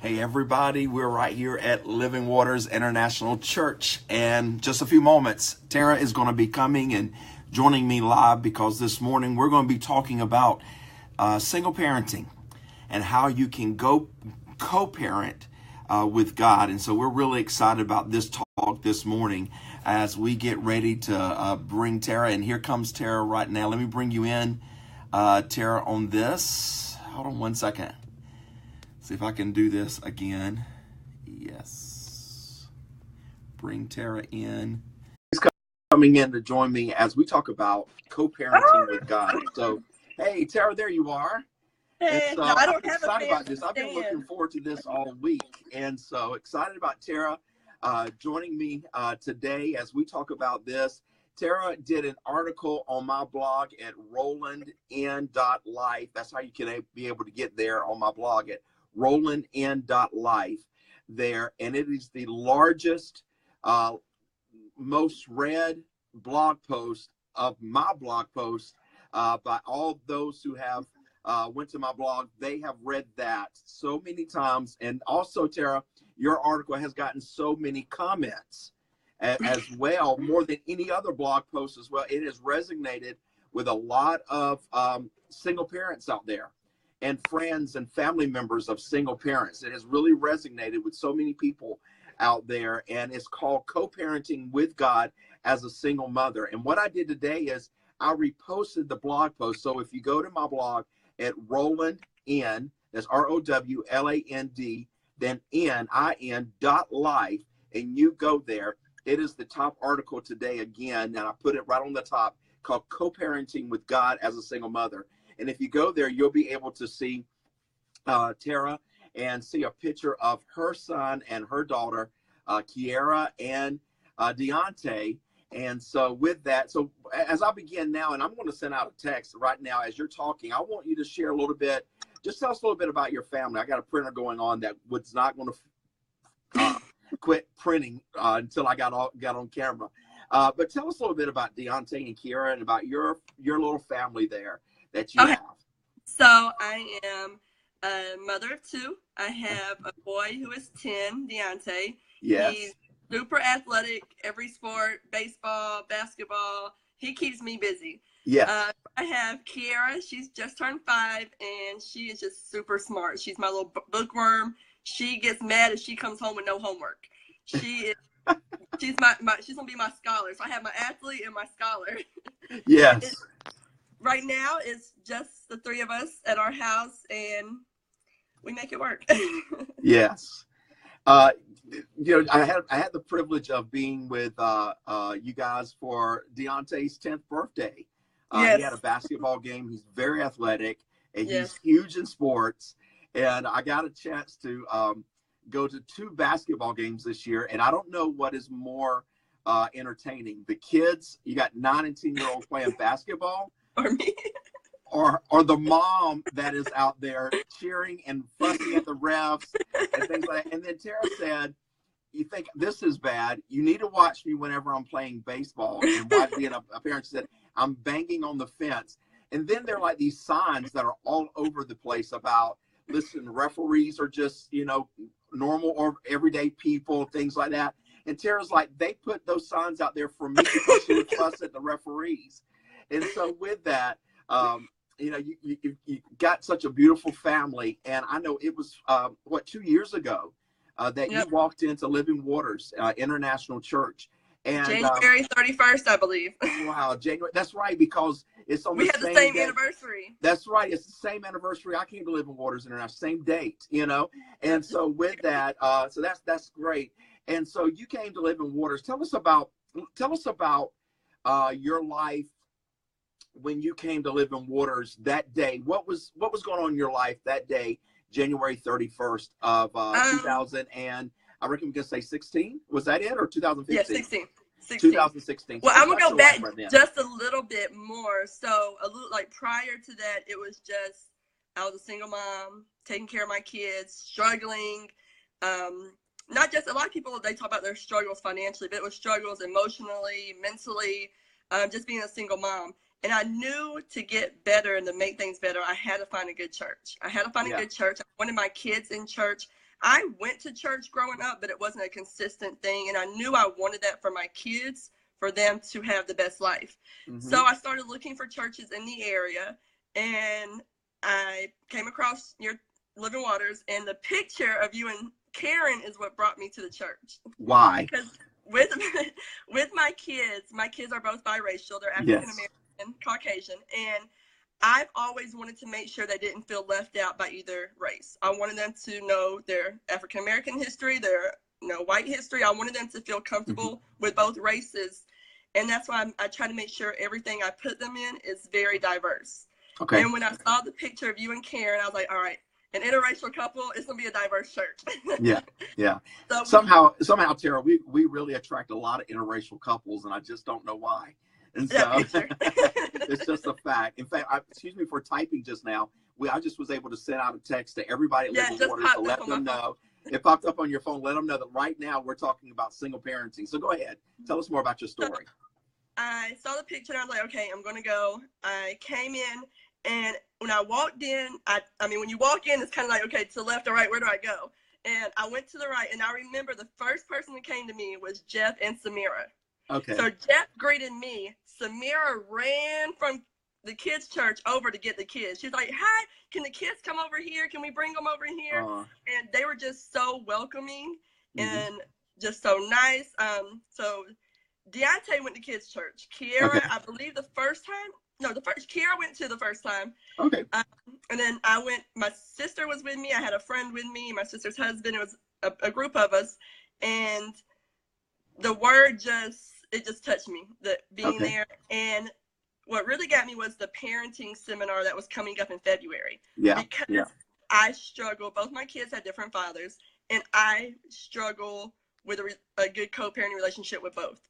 Hey everybody, we're right here at Living Waters International Church, and just a few moments, Tara is going to be coming and joining me live because this morning we're going to be talking about single parenting and how you can go co-parent with God. And so we're really excited about this talk this morning as we get ready to bring Tara. And here comes Tara right now. Let me bring you in, Tara, on this. Hold on one second. See if I can do this again. Yes. Bring Tara in. She's coming in to join me as we talk about co-parenting with God. So, hey, Tara, there you are. Hey, and so I don't I'm have excited a about this. I've been looking forward to this all week. And so excited about Tara joining me today as we talk about this. Tara did an article on my blog at rolandn.life. That's how you can be able to get there on my blog at rolandn.life there. And it is the largest, most read blog post of my blog post by all those who have went to my blog. They have read that so many times. And also, Tara, your article has gotten so many comments as well, more than any other blog post as well. It has resonated with a lot of single parents out there and friends and family members of single parents. It has really resonated with so many people out there, and it's called Co-Parenting with God as a Single Mother. And what I did today is I reposted the blog post. So if you go to my blog at Rowland N, that's ROWLAND, then NIN.life, and you go there, it is the top article today again, and I put it right on the top, called Co-Parenting with God as a Single Mother. And if you go there, you'll be able to see Tara and see a picture of her son and her daughter, Kiara and Deontay. And so with that, so as I begin now, and I'm going to send out a text right now as you're talking, I want you to share a little bit, just tell us a little bit about your family. I got a printer going on that was not going to quit printing until I got on camera. But tell us a little bit about Deontay and Kiara and about your little family there that you have. So I am a mother of two. I have a boy who is 10, Deontay. Yes. He's super athletic, every sport, baseball, basketball. He keeps me busy. Yes. I have Kiara. She's just turned 5, and she is just super smart. She's my little bookworm. She gets mad if she comes home with no homework. She's she's gonna be my scholar. So I have my athlete and my scholar. Yes. Right now, it's just the three of us at our house, and we make it work. Yes. You know, I had the privilege of being with you guys for Deontay's 10th birthday. Yes. He had a basketball game. He's very athletic, and Yes. he's huge in sports. And I got a chance to go to 2 basketball games this year, and I don't know what is more entertaining. The kids, you got 9 and 10-year-olds playing basketball, Or me. or the mom that is out there cheering and fussing at the refs and things like that. And then Tara said, you think this is bad, you need to watch me whenever I'm playing baseball. And why being a parent said, I'm banging on the fence. And then there are like these signs that are all over the place about, listen, referees are just, you know, normal or everyday people, things like that. And Tara's like, they put those signs out there for me because she would fuss at the referees. And so with that, you know, you got such a beautiful family. And I know it was, 2 years ago that Yep. you walked into Living Waters International Church. And January 31st, I believe. Wow, January. That's right, because it's on We the had same the same day. anniversary. That's right. It's the same anniversary I came to Living Waters International, same date, you know. And so with that, so that's great. And so you came to Living Waters. Tell us about your life when you came to Living Waters that day. What was going on in your life that day, January 31st of 2000 and I reckon we can say 16. Was that it, or 2015? Yeah, 16. 2016. Well, I'm gonna go back right just a little bit more. So a little like prior to that, it was just I was a single mom, taking care of my kids, struggling. Not just a lot of people, they talk about their struggles financially, but it was struggles emotionally, mentally, just being a single mom. And I knew to get better and to make things better, I had to find a good church. I had to find a good church. I wanted my kids in church. I went to church growing up, but it wasn't a consistent thing. And I knew I wanted that for my kids, for them to have the best life. So I started looking for churches in the area, and I came across your Living Waters, and the picture of you and Karen is what brought me to the church. Why? Because with my kids are both biracial. They're African American, Caucasian, and I've always wanted to make sure they didn't feel left out by either race. I wanted them to know their African American history, their white history. I wanted them to feel comfortable with both races, and that's why I try to make sure everything I put them in is very diverse. Okay. And when I saw the picture of you and Karen, I was like, all right, an interracial couple, it's gonna be a diverse church. Yeah. So somehow, Tara, we really attract a lot of interracial couples, and I just don't know why. And so it's just a fact. In fact, excuse me for typing just now. I just was able to send out a text to everybody at Living Waters to let them know. It popped up on your phone. Let them know that right now we're talking about single parenting. So go ahead. Tell us more about your story. So I saw the picture and I was like, okay, I'm going to go. I came in, and when I walked in, I mean, when you walk in, it's kind of like, okay, to the left or right, where do I go? And I went to the right, and I remember the first person that came to me was Jeff and Samira. Okay. So Jeff greeted me. Samira ran from the kids' church over to get the kids. She's like, hi, can the kids come over here? Can we bring them over here? And they were just so welcoming and just so nice. So Deontay went to kids' church. Kiara, I believe Kiara went to the first time. Okay. And then I went, my sister was with me. I had a friend with me, my sister's husband. It was a group of us. And the word just touched me, being there. And what really got me was the parenting seminar that was coming up in February. Because I struggle, both my kids had different fathers, and I struggle with a good co-parenting relationship with both.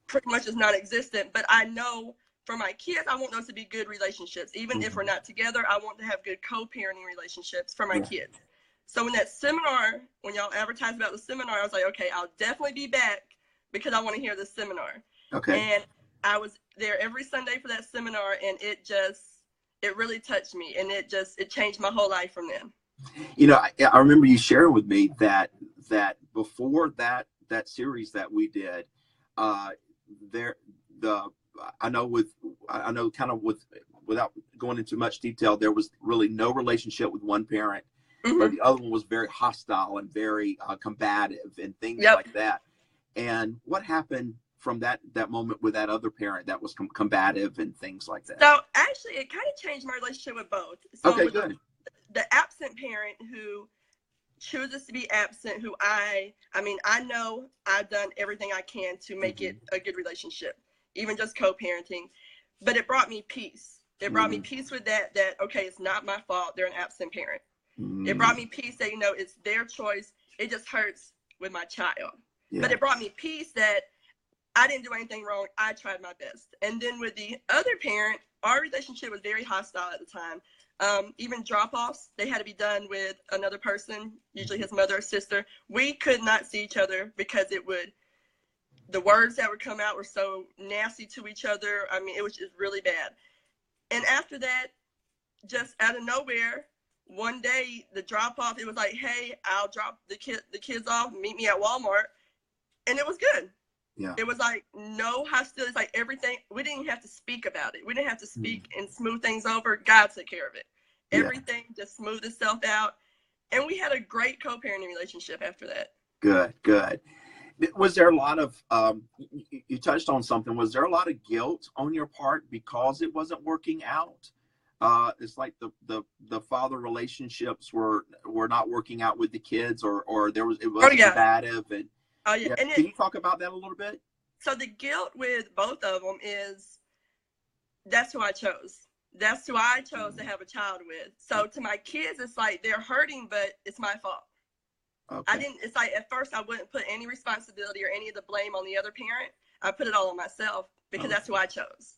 Pretty much is non-existent, but I know for my kids, I want those to be good relationships. Even if we're not together, I want to have good co-parenting relationships for my kids. So in that seminar, when y'all advertised about the seminar, I was like, okay, I'll definitely be back because I want to hear the seminar. Okay. And I was there every Sunday for that seminar, and it really touched me, and it changed my whole life from then. I remember you sharing with me that before that series that we did, without going into much detail, there was really no relationship with one parent, but the other one was very hostile and very combative and things like that. And what happened from that moment with that other parent that was combative and things like that? So actually, it kind of changed my relationship with both. So okay, good. The absent parent who chooses to be absent, who I know I've done everything I can to make it a good relationship, even just co-parenting, but it brought me peace. It brought me peace with that, okay, it's not my fault. They're an absent parent. It brought me peace that, it's their choice. It just hurts with my child. But it brought me peace that I didn't do anything wrong. I tried my best. And then with the other parent, our relationship was very hostile at the time. Even drop-offs, they had to be done with another person, usually his mother or sister. We could not see each other because the words that would come out were so nasty to each other. I mean, it was just really bad. And after that, just out of nowhere, one day the drop-off, it was like, hey, I'll drop the kids off, meet me at Walmart. And it was good. Yeah. It was like no hostility. It's like everything. We didn't have to speak about it. We didn't have to speak and smooth things over. God took care of it. Everything just smoothed itself out. And we had a great co-parenting relationship after that. Good. Was there a lot of, you touched on something, was there a lot of guilt on your part because it wasn't working out? It's like the father relationships were not working out with the kids, or it was combative. And can you talk about that a little bit? So the guilt with both of them is that's who I chose. That's who I chose to have a child with. So to my kids, it's like they're hurting, but it's my fault. Okay. It's like at first I wouldn't put any responsibility or any of the blame on the other parent. I put it all on myself because that's who I chose.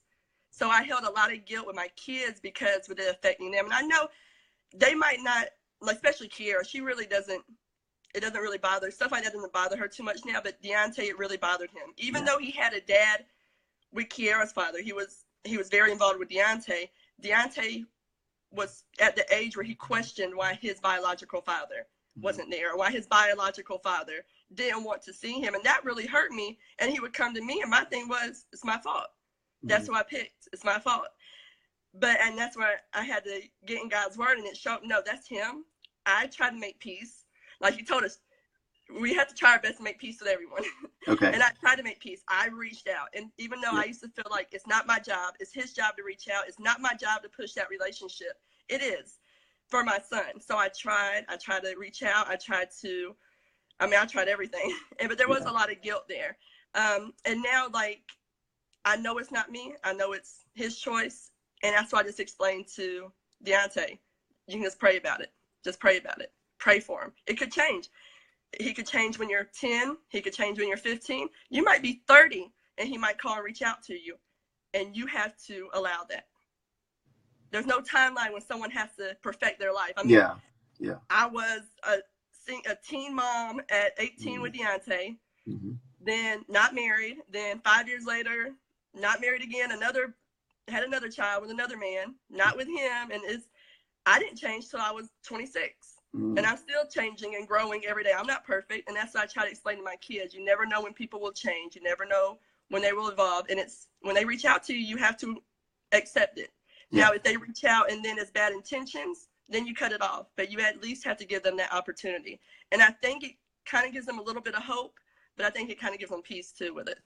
So I held a lot of guilt with my kids because with it affecting them. And I know they might not, like especially Kiara, it doesn't really bother. Stuff like that doesn't bother her too much now, but Deontay, it really bothered him. Even though he had a dad with Kiara's father, he was very involved with Deontay. Deontay was at the age where he questioned why his biological father wasn't there, or why his biological father didn't want to see him. And that really hurt me. And he would come to me, and my thing was, it's my fault. That's who I picked. It's my fault. And that's where I had to get in God's word, and it showed, no, that's him. I tried to make peace. Like he told us, we have to try our best to make peace with everyone. Okay. And I tried to make peace. I reached out. And even though I used to feel like it's not my job, it's his job to reach out. It's not my job to push that relationship. It is for my son. So I tried to reach out. I tried everything. But there was a lot of guilt there. And now, like, I know it's not me. I know it's his choice. And that's why I just explained to Deontay, you can just pray about it. Just pray about it. Pray for him. It could change. He could change when you're 10. He could change when you're 15. You might be 30, and he might call and reach out to you. And you have to allow that. There's no timeline when someone has to perfect their life. I mean, I was a teen mom at 18 with Deontay, then not married, then 5 years later, not married again, had another child with another man, not with him, and I didn't change till I was 26. And I'm still changing and growing every day. I'm not perfect, and that's what I try to explain to my kids. You never know when people will change. You never know when they will evolve, and it's when they reach out to you, you have to accept it. Now, if they reach out and then it's bad intentions, then you cut it off, but you at least have to give them that opportunity. And I think it kind of gives them a little bit of hope, but I think it kind of gives them peace too with it.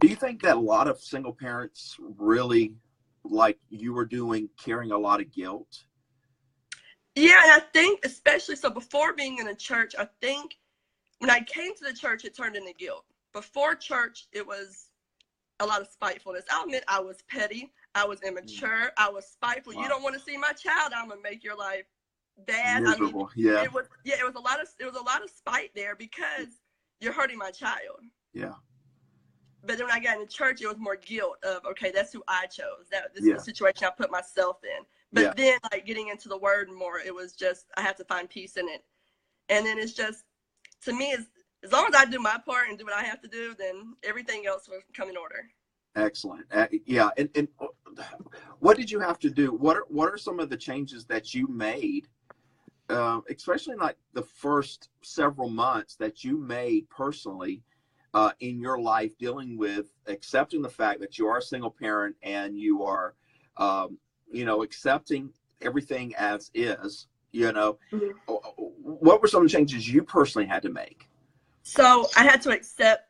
Do you think that a lot of single parents really, like you were doing, carrying a lot of guilt? Yeah, and I think especially so before being in a church, I think when I came to the church, it turned into guilt. Before church, it was a lot of spitefulness. I'll admit I was petty. I was immature. I was spiteful. Wow. You don't want to see my child, I'm gonna make your life bad. Miserable. I mean, it was a lot of spite there because you're hurting my child. Yeah. But then when I got into church, it was more guilt of, okay, that's who I chose. This is the situation I put myself in. But then, like, getting into the word more, it was just, I have to find peace in it. And then it's just, to me, as long as I do my part and do what I have to do, then everything else will come in order. Excellent. And what did you have to do? What are some of the changes that you made, especially like the first several months that you made personally in your life, dealing with accepting the fact that you are a single parent and you are, accepting everything as is, What were some changes you personally had to make? So I had to accept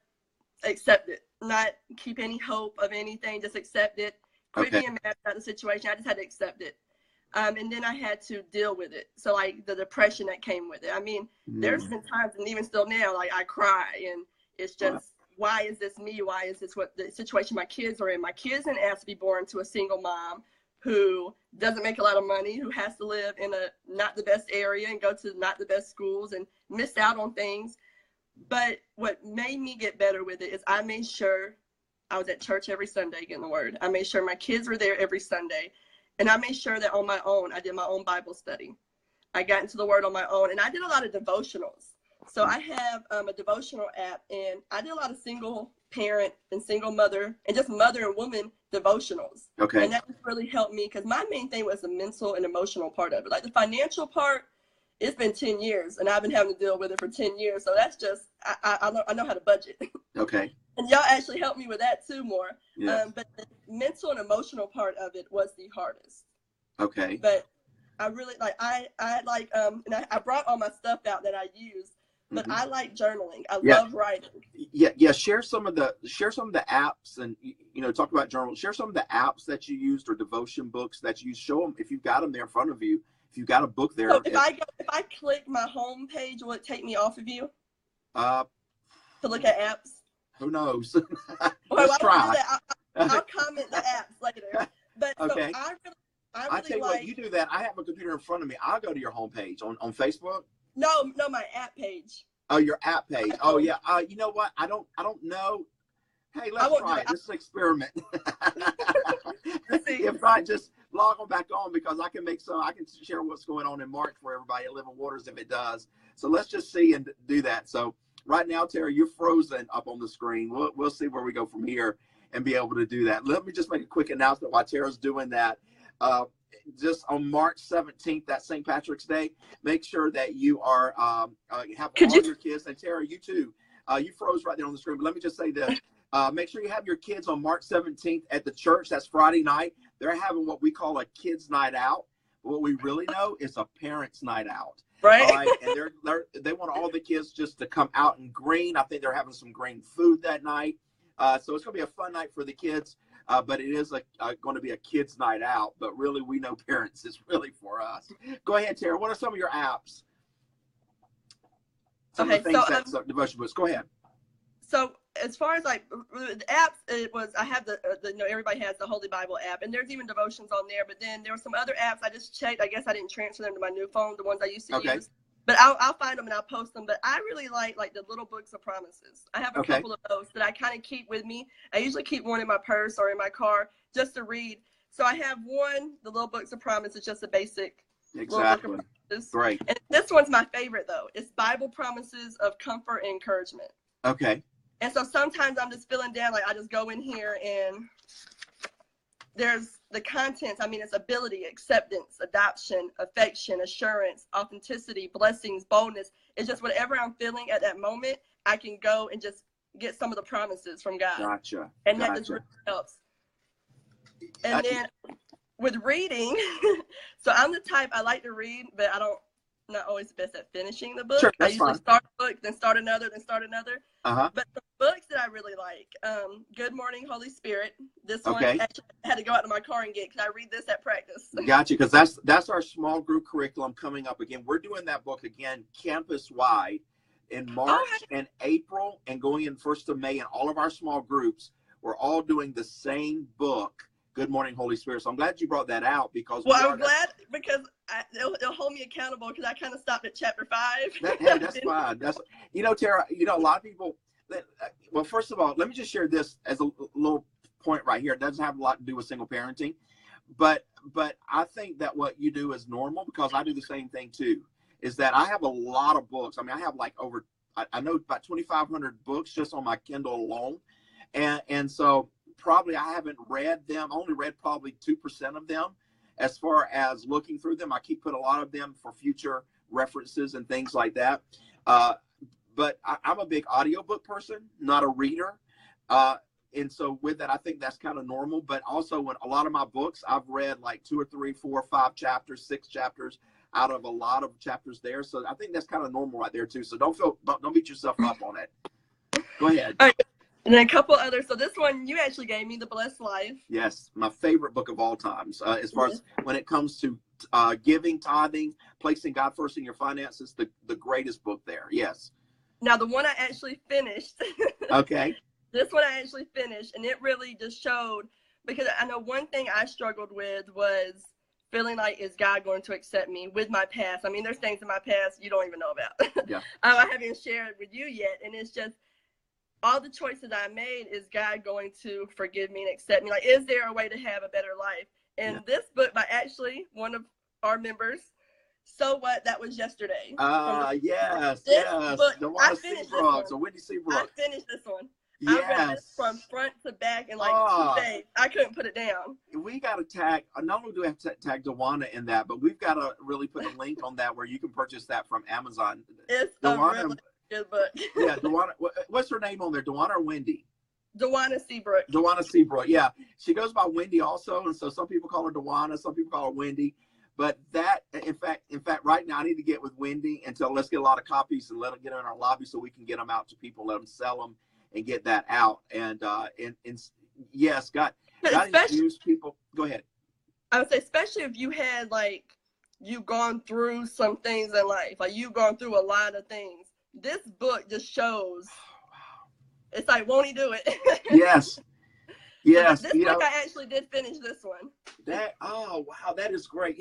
it, not keep any hope of anything, just accept it. Quit being mad about the situation. I just had to accept it. And then I had to deal with it. So like the depression that came with it. I mean, there's been times, and even still now, like I cry, and it's just, why is this me? Why is this what the situation my kids are in? My kids didn't ask to be born to a single mom who doesn't make a lot of money, who has to live in a not the best area and go to not the best schools and miss out on things. But what made me get better with it is I made sure I was at church every Sunday getting the word. I made sure my kids were there every Sunday. And I made sure that on my own, I did my own Bible study. I got into the word on my own, and I did a lot of devotionals. So I have a devotional app, and I did a lot of single parent and single mother and just mother and woman devotionals. And that just really helped me, because my main thing was the mental and emotional part of it. Like the financial part, it's been 10 years, and I've been having to deal with it for 10 years. So that's just, I know how to budget. And y'all actually helped me with that too more. But the mental and emotional part of it was the hardest. But I really and I brought all my stuff out that I use, but I like journaling. I love writing. Share some of the apps, and talk about journal. Share some of the apps that you used or devotion books that you show them if you've got them there in front of you. If you've got a book there. So if I click my home page, will it take me off of you? To look at apps? Who knows? Let's try. I'll comment the apps later. But so I tell you what, you do that. I have a computer in front of me. I'll go to your homepage on Facebook. No, my app page. Oh, your app page. Oh yeah. You know what? I don't know. Hey, let's try it. This is an experiment. If not, just log on back on, because I can share what's going on in March for everybody at Living Waters if it does. So let's just see and do that. So right now, Tara, you're frozen up on the screen. We'll see where we go from here and be able to do that. Let me just make a quick announcement while Tara's doing that. just on March 17th, that's St. Patrick's Day. Make sure that you are have your kids. And Tara, you too. You froze right there on the screen, but let me just say this. Make sure you have your kids on March 17th at the church. That's Friday night. They're having what we call a kids' night out. What we really know is a parents' night out. Right. All right. And they want all the kids just to come out in green. I think they're having some green food that night. So it's going to be a fun night for the kids. But it is going to be a kids' night out. But really, we know parents is really for us. Go ahead, Tara. What are some of your apps? Some of the things that's devotion books. Go ahead. So as far as like the apps, I have the everybody has the Holy Bible app, and there's even devotions on there. But then there were some other apps I just checked. I guess I didn't transfer them to my new phone, the ones I used to use. But I'll find them and I'll post them. But I really like the little books of promises. I have a couple of those that I kind of keep with me. I usually keep one in my purse or in my car just to read. So I have one, the little books of promises, just a basic little book of promises. Right. And this one's my favorite though. It's Bible promises of comfort and encouragement. Okay. And so sometimes I'm just feeling down, like I just go in here and there's the contents. I mean, it's ability, acceptance, adoption, affection, assurance, authenticity, blessings, boldness. It's just whatever I'm feeling at that moment, I can go and just get some of the promises from God. Gotcha. And that just really helps. And then with reading, so I'm the type, I like to read, but not always the best at finishing the book. Sure, I usually start a book, then start another, then start another. But the books that I really like, Good Morning, Holy Spirit. This one actually I had to go out to my car and get because I read this at practice. Gotcha, because that's our small group curriculum coming up again. We're doing that book again campus-wide in March and April and going in 1st of May in all of our small groups. We're all doing the same book, Good Morning, Holy Spirit. So I'm glad you brought that out because I'm glad because it'll hold me accountable because I kind of stopped at chapter 5. Hey, that's fine. That's Tara. A lot of people. Well, first of all, let me just share this as a little point right here. It doesn't have a lot to do with single parenting, but I think that what you do is normal because I do the same thing too. Is that I have a lot of books. I mean, I have like I know about 2,500 books just on my Kindle alone, and so. Probably I haven't read them. I only read probably 2% of them. As far as looking through them, I put a lot of them for future references and things like that. But I'm a big audiobook person, not a reader. And so with that, I think that's kind of normal. But also when a lot of my books, I've read like 2 or 3, 4 or 5 chapters, 6 chapters out of a lot of chapters there. So I think that's kind of normal right there too. So don't beat yourself up on it. Go ahead. All right. And then a couple others. So this one you actually gave me, The Blessed Life. Yes, my favorite book of all times. As far as when it comes to giving, tithing, placing God first in your finances, the greatest book there. Yes. Now the one I actually finished. Okay. This one I actually finished, and it really just showed because I know one thing I struggled with was feeling like, is God going to accept me with my past? I mean, there's things in my past you don't even know about. Yeah. I haven't shared it with you yet, and it's just. All the choices I made, is God going to forgive me and accept me? Like, is there a way to have a better life? And this book by actually one of our members, So What? That was yesterday. Yes. Book, Dawanna Seabrook. So Wendy Seabrook. I finished this one. Yes. I read this from front to back in like 2 days. I couldn't put it down. We got to tag, not only do we have to tag Dawanna in that, but we've got to really put a link on that where you can purchase that from Amazon. It's Dawanna. Good book. Yeah, Dawanna. What's her name on there? Dawanna or Wendy? Dawanna Seabrook. Dawanna Seabrook. Yeah, she goes by Wendy also, and so some people call her Dawanna, some people call her Wendy. But that, in fact, right now I need to get with Wendy until let's get a lot of copies and let them get them in our lobby so we can get them out to people, let them sell them, and get that out. And yes, God use people. Go ahead. I would say, especially if you had you've gone through some things in life, like you've gone through a lot of things. This book just shows. It's like, won't he do it? Yes. Yes. This book, I actually did finish this one. Wow, that is great.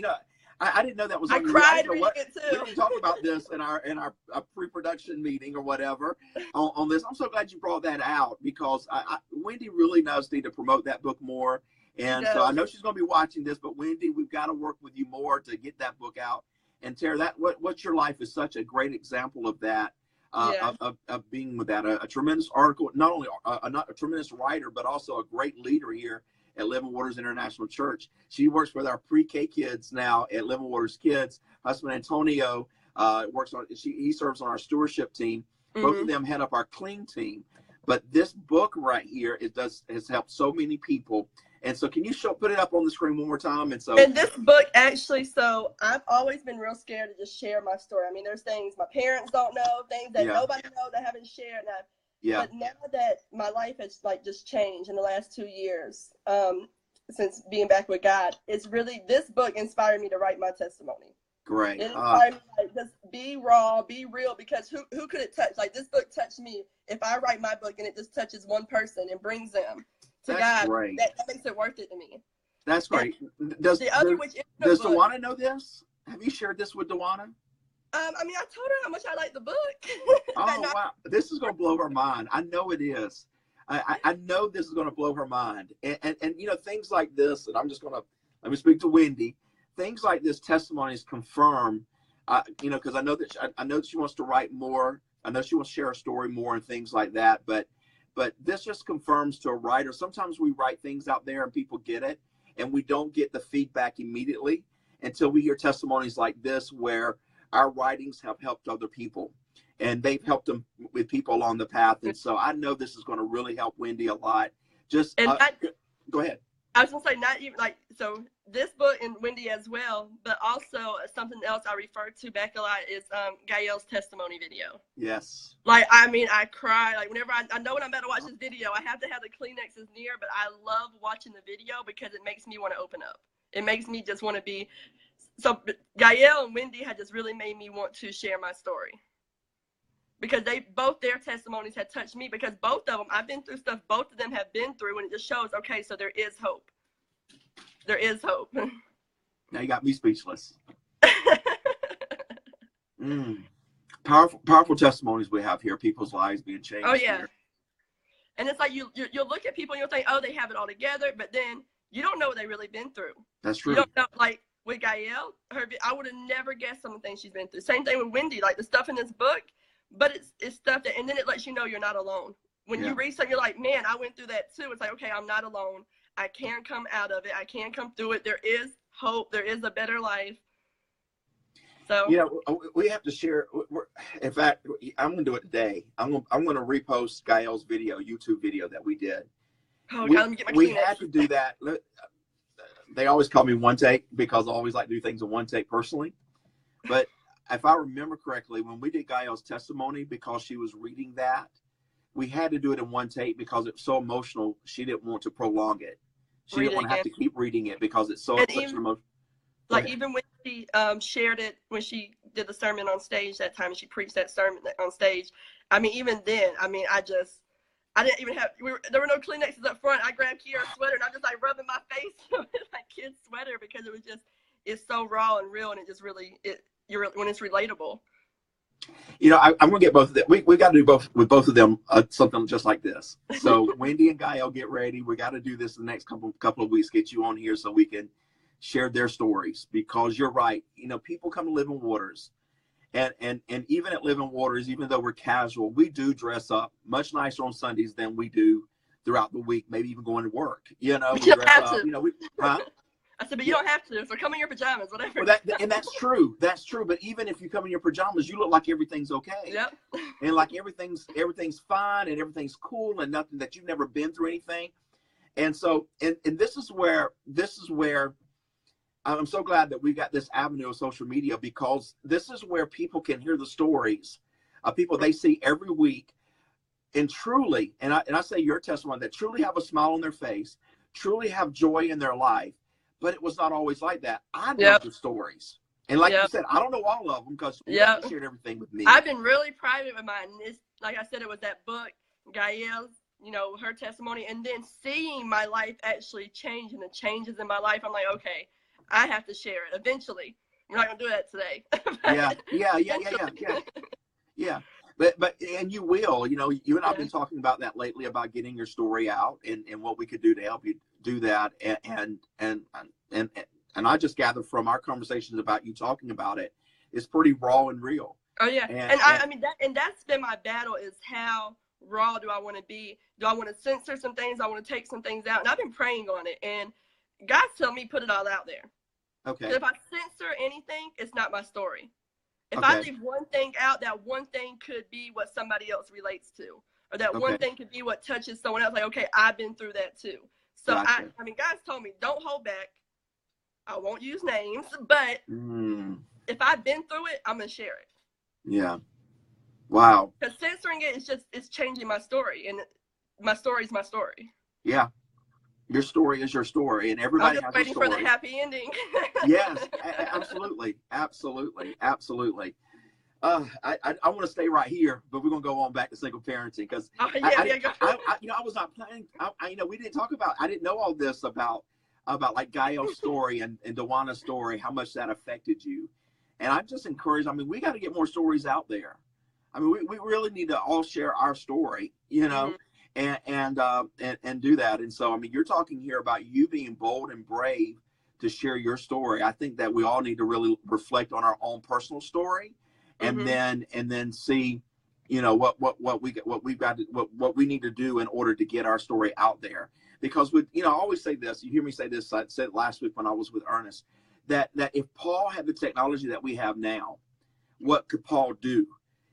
I didn't know that was. I cried reading it too. We talked about this in our pre-production meeting or whatever on this. I'm so glad you brought that out because Wendy really does need to promote that book more. And so I know she's going to be watching this, but Wendy, we've got to work with you more to get that book out. And Tara, What's Your Life is such a great example of that. Of being with that, a tremendous article, not only not a tremendous writer, but also a great leader here at Living Waters International Church. She works with our pre-K kids now at Living Waters Kids. Husband Antonio he serves on our stewardship team. Both of them head up our clean team. But this book right here, has helped so many people. And so can you put it up on the screen one more time? And this book actually, so I've always been real scared to just share my story. I mean, there's things my parents don't know, things that nobody knows that I haven't shared. But now that my life has just changed in the last 2 years, since being back with God, it's really, this book inspired me to write my testimony. Great. It inspired me, just be raw, be real, because who could it touch? This book touched me. If I write my book and it just touches one person and brings them to God, that makes it worth it to me. That's great. Does Dawanna know this? Have you shared this with Dawanna? I mean, I told her how much I like the book. Oh, wow. This is going to blow her mind. I know it is. I know this is going to blow her mind. And things like this, and I'm just going to, let me speak to Wendy. Things like this testimonies confirm, because I know that she wants to write more. I know she wants to share her story more and things like that. But this just confirms to a writer. Sometimes we write things out there and people get it, and we don't get the feedback immediately until we hear testimonies like this, where our writings have helped other people, and they've helped them with people along the path. And so I know this is going to really help Wendy a lot. Just go ahead. I was going to say, not even so this book and Wendy as well, but also something else I refer to back a lot is Gaelle's testimony video. Yes. I mean, I cry. Whenever I know when I'm about to watch this video, I have to have the Kleenexes near, but I love watching the video because it makes me want to open up. It makes me just want to be. So Gaelle and Wendy had just really made me want to share my story, because their testimonies had touched me, because both of them, I've been through stuff both of them have been through, and it just shows, okay, so there is hope. There is hope. Now you got me speechless. Powerful testimonies we have here. People's lives being changed. Oh yeah. Here. And it's you'll look at people and you'll think, oh, they have it all together, but then you don't know what they've really been through. That's true. You don't know, with Gaelle, I would have never guessed some of the things she's been through. Same thing with Wendy, the stuff in this book, but it's stuff that, and then it lets you know you're not alone. When you read something, you're like, man, I went through that too. It's okay, I'm not alone. I can come out of it. I can come through it. There is hope. There is a better life. So we have to share. In fact, I'm going to do it today. I'm going to repost Gaelle's YouTube video that we did. Oh, God, let me get my we had to do that. They always call me one take because I always like to do things in one take personally. But if I remember correctly, when we did Gaelle's testimony, because she was reading that, we had to do it in one take because it's so emotional. She didn't want to prolong it. She didn't want to have to keep reading it because it's so such an emotion. Even when she shared it, when she did the sermon on stage that time, and she preached that sermon on stage. I mean, even then, I didn't even have, there were no Kleenexes up front. I grabbed Kiara's sweater and I'm just rubbing my face with my kid's sweater, because it's so raw and real, and it just really, when it's relatable. I'm going to get both of them. We got to do both with both of them, something just like this. So Wendy and Gaelle, get ready. We got to do this in the next couple of weeks, get you on here so we can share their stories, because you're right. People come to Living Waters, and even at Living Waters, even though we're casual, we do dress up much nicer on Sundays than we do throughout the week, maybe even going to work. We dress up, I said, but you don't have to. So come in your pajamas, whatever. Well, and that's true. That's true. But even if you come in your pajamas, you look like everything's okay. Yep. And like everything's fine and everything's cool, and nothing that you've never been through anything. And so, and this is where I'm so glad that we got this avenue of social media, because this is where people can hear the stories of people they see every week, and truly, and I say your testimony, that truly have a smile on their face, truly have joy in their life. But it was not always like that. I know the stories. And like you said, I don't know all of them, because you shared everything with me. I've been really private with mine. Like I said, it was that book, Gaelle's, her testimony, and then seeing my life actually change and the changes in my life. I'm like, okay, I have to share it eventually. We're not going to do that today. Yeah. But you will, you and I have been talking about that lately, about getting your story out and what we could do to help you do that. And I just gathered from our conversations about you talking about it, it's pretty raw and real. Oh yeah. And I mean, that's been my battle, is how raw do I want to be? Do I want to censor some things? I want to take some things out. And I've been praying on it. And God's telling me put it all out there. Okay. If I censor anything, it's not my story. If Okay. I leave one thing out, that one thing could be what somebody else relates to. Or that one thing could be what touches someone else. Like, okay, I've been through that too. So, Gotcha. I mean, God's told me, don't hold back. I won't use names. But if I've been through it, I'm going to share it. Yeah. Wow. Because censoring it is just, it's changing my story. And my story is my story. Yeah. Your story is your story, and everybody has a story. I'm just waiting for the happy ending. Yes, absolutely, absolutely, absolutely. I want to stay right here, but we're gonna go on back to single parenting because I was not planning. We didn't talk about. I didn't know all this about like Gaelle's story and Dawanna's story, how much that affected you, and I'm just encouraged. I mean, we got to get more stories out there. I mean, we really need to all share our story, and do that. And so, I mean, you're talking here about you being bold and brave to share your story. I think that we all need to really reflect on our own personal story, and then see, what we need to do in order to get our story out there. Because I always say this. You hear me say this. I said it last week when I was with Ernest, that if Paul had the technology that we have now, what could Paul do?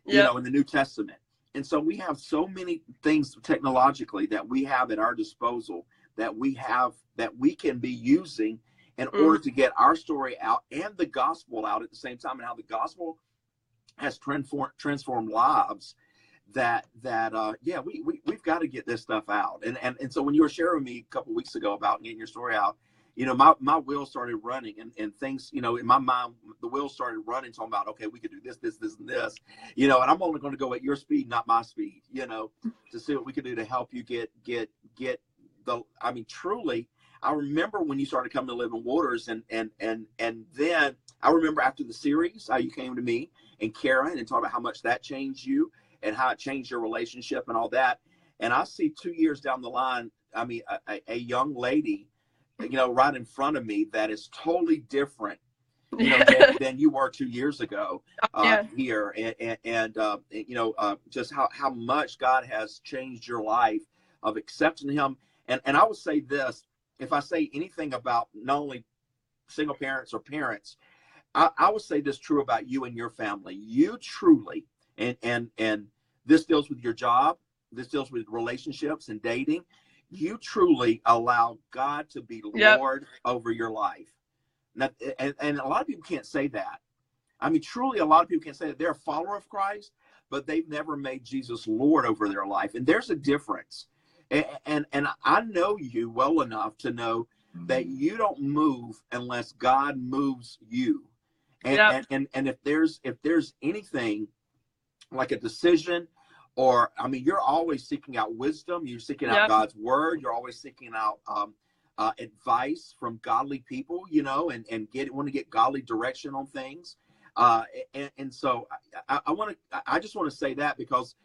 In the New Testament. And so we have so many things technologically that we have at our disposal that we can be using in order to get our story out and the gospel out at the same time, and how the gospel has transformed lives we've got to get this stuff out. And so when you were sharing with me a couple of weeks ago about getting your story out, my wheels started running and things, in my mind, the wheels started running, talking about, okay, we could do this, and this, and I'm only going to go at your speed, not my speed, to see what we could do to help you get truly. I remember when you started coming to Living Waters and then I remember after the series, how you came to me and Karen and talked about how much that changed you and how it changed your relationship and all that. And I see 2 years down the line, I mean, a young lady, right in front of me that is totally different, than you were 2 years ago here. And just how much God has changed your life of accepting him. And I would say this, if I say anything about not only single parents or parents, I would say this true about you and your family. You truly, and this deals with your job, this deals with relationships and dating, you truly allow God to be Lord over your life. Now, and a lot of people can't say that. I mean, truly, a lot of people can't say that. They're a follower of Christ, but they've never made Jesus Lord over their life. And there's a difference. And I know you well enough to know that you don't move unless God moves you. And if there's anything like a decision, or, I mean, you're always seeking out wisdom. You're seeking out God's word. You're always seeking out advice from godly people, and want to get godly direction on things. And so I just want to say that because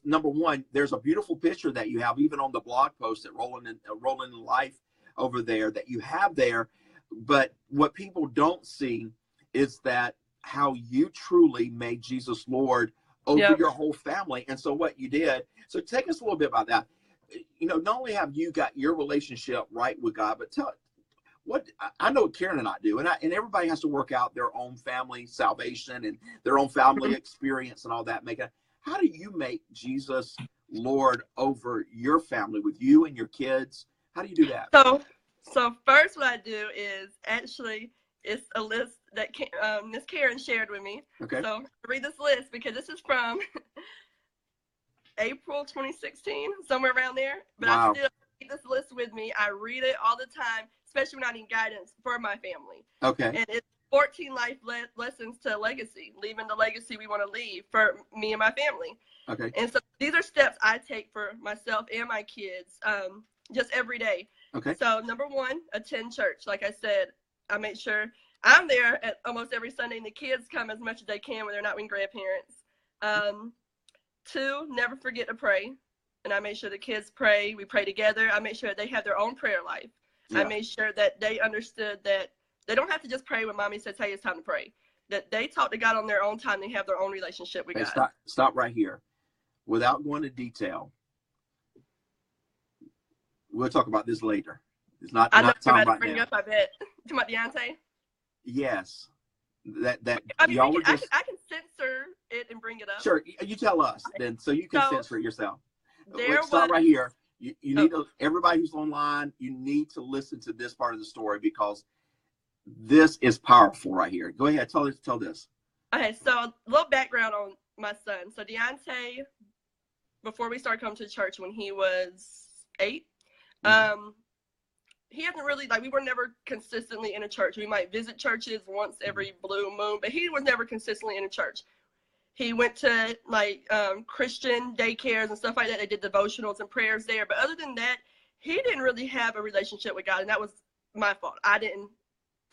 number one, there's a beautiful picture that you have even on the blog post at Rolling in Life over there that you have there. But what people don't see is that how you truly made Jesus Lord over your whole family. And so what you did, so take us a little bit about that. Not only have you got your relationship right with God, but tell what I know what Karen and I do, and everybody has to work out their own family salvation and their own family experience and all that. How do you make Jesus Lord over your family with you and your kids? How do you do that? So first what I do is actually, it's a list that Miss Karen shared with me. Okay. So read this list because this is from April 2016, somewhere around there. But wow. I still keep this list with me. I read it all the time, especially when I need guidance for my family. Okay. And it's 14 life lessons to legacy, leaving the legacy we want to leave for me and my family. Okay. And so these are steps I take for myself and my kids just every day. Okay. So number one, attend church. Like I said, I make sure I'm there at almost every Sunday, and the kids come as much as they can when they're not with grandparents. 2, never forget to pray. And I make sure the kids pray. We pray together. I make sure they have their own prayer life. I made sure that they understood that they don't have to just pray when mommy says, hey, it's time to pray. That they talk to God on their own time. They have their own relationship with God. Stop right here. without going into detail, we'll talk about this later. It's not I know time you're about right to bring now. up, I bet. To my Deontay? Yes. I mean, y'all were just, I can censor it and bring it up. sure, you tell us then, so you can censor it yourself. Let's start right here. You need to, everybody who's online, you need to listen to this part of the story because this is powerful right here. Go ahead, tell this. Okay, so a little background on my son. So Deontay, before we started coming to church when he was 8, he hasn't really, like, we were never consistently in a church. We might visit churches once every blue moon, but he was never consistently in a church. He went to, like, Christian daycares and stuff like that. They did devotionals and prayers there. But other than that, he didn't really have a relationship with God, and that was my fault. I didn't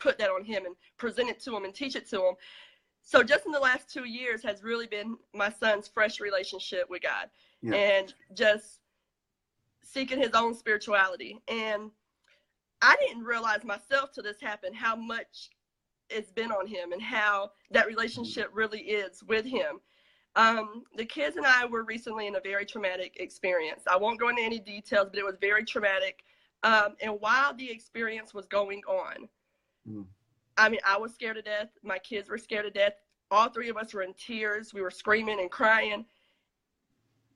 put that on him and present it to him and teach it to him. So just in the last 2 years has really been my son's fresh relationship with God and just seeking his own spirituality. And I didn't realize myself till this happened how much it's been on him and how that relationship really is with him. The kids and I were recently in a very traumatic experience. I won't go into any details, but it was very traumatic. And while the experience was going on, I mean, I was scared to death. My kids were scared to death. All 3 of us were in tears. We were screaming and crying.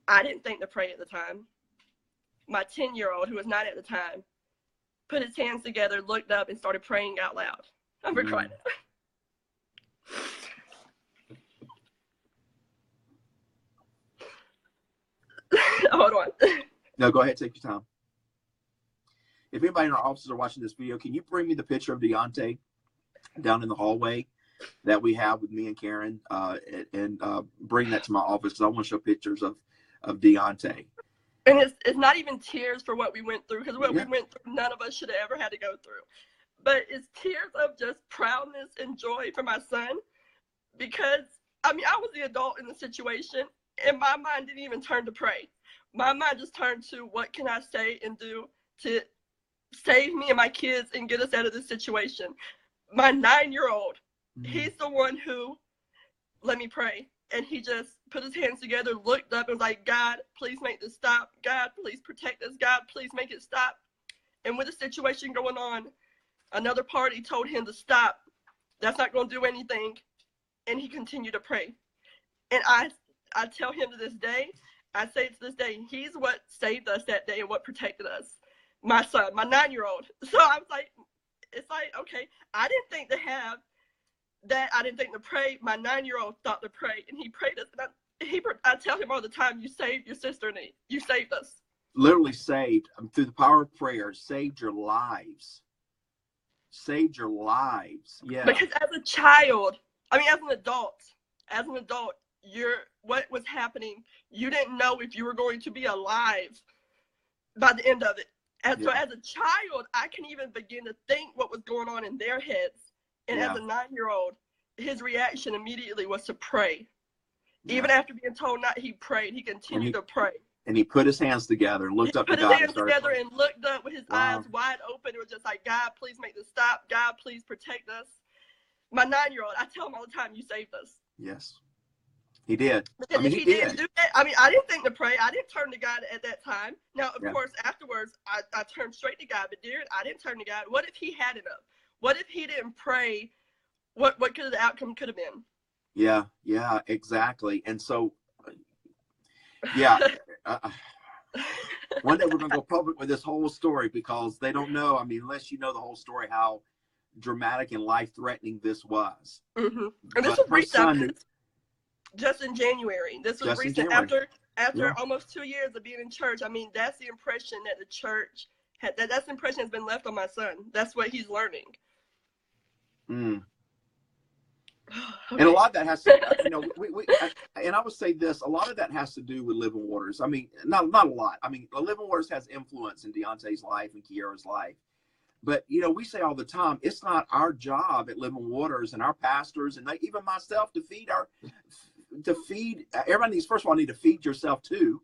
I didn't think to pray at the time. My 10-year-old, who was 9 at the time, put his hands together, looked up, and started praying out loud. I'm crying. Hold on. No, go ahead, take your time. If anybody in our offices are watching this video, can you bring me the picture of Deontay down in the hallway that we have with me and Karen, and bring that to my office because I want to show pictures of Deontay. And it's not even tears for what we went through, because what we went through, none of us should have ever had to go through. But it's tears of just proudness and joy for my son, because, I mean, I was the adult in the situation, and my mind didn't even turn to pray. My mind just turned to what can I say and do to save me and my kids and get us out of this situation. My 9-year-old, he's the one who let me pray. And he just put his hands together, looked up, and was like, God, please make this stop. God, please protect us. God, please make it stop. And with the situation going on, another party told him to stop. That's not going to do anything. And he continued to pray. And I tell him to this day, I say to this day, he's what saved us that day and what protected us. My son, my 9-year-old. So I was like, it's like, okay, I didn't think to have that. I didn't think to pray. My 9-year-old thought to pray, and he prayed us. And I tell him all the time, you saved your sister and me. You saved us. Literally saved, through the power of prayer, saved your lives. Saved your lives. Yeah. Because as a child, I mean, as an adult, what was happening, you didn't know if you were going to be alive by the end of it. And so as a child, I can even begin to think what was going on in their heads. And as a 9-year-old, his reaction immediately was to pray. Even after being told not, he prayed. He continued to pray. And he put his hands together and looked up to God. He put his hands together and looked up with his eyes wide open. It was just like, God, please make this stop. God, please protect us. My 9-year-old, I tell him all the time, you saved us. Yes. He did. Because I mean, if he didn't do that, I mean, I didn't think to pray. I didn't turn to God at that time. Now, of course, afterwards, I turned straight to God. But dude, I didn't turn to God. What if he had it up? What if he didn't pray? What could the outcome could have been? Yeah, exactly. And so, one day we're going to go public with this whole story because they don't know. I mean, unless you know the whole story, how dramatic and life-threatening this was. And this was recent. Just in January. This was recent. After almost 2 years of being in church. I mean, that's the impression that the church had. That's the impression that's been left on my son. That's what he's learning. Okay. And a lot of that has to, you know, and I would say this, a lot of that has to do with Living Waters. I mean, not a lot. I mean, Living Waters has influence in Deontay's life and Kiara's life. But, you know, we say all the time, it's not our job at Living Waters and our pastors and even myself to feed everybody needs, first of all, need to feed yourself too.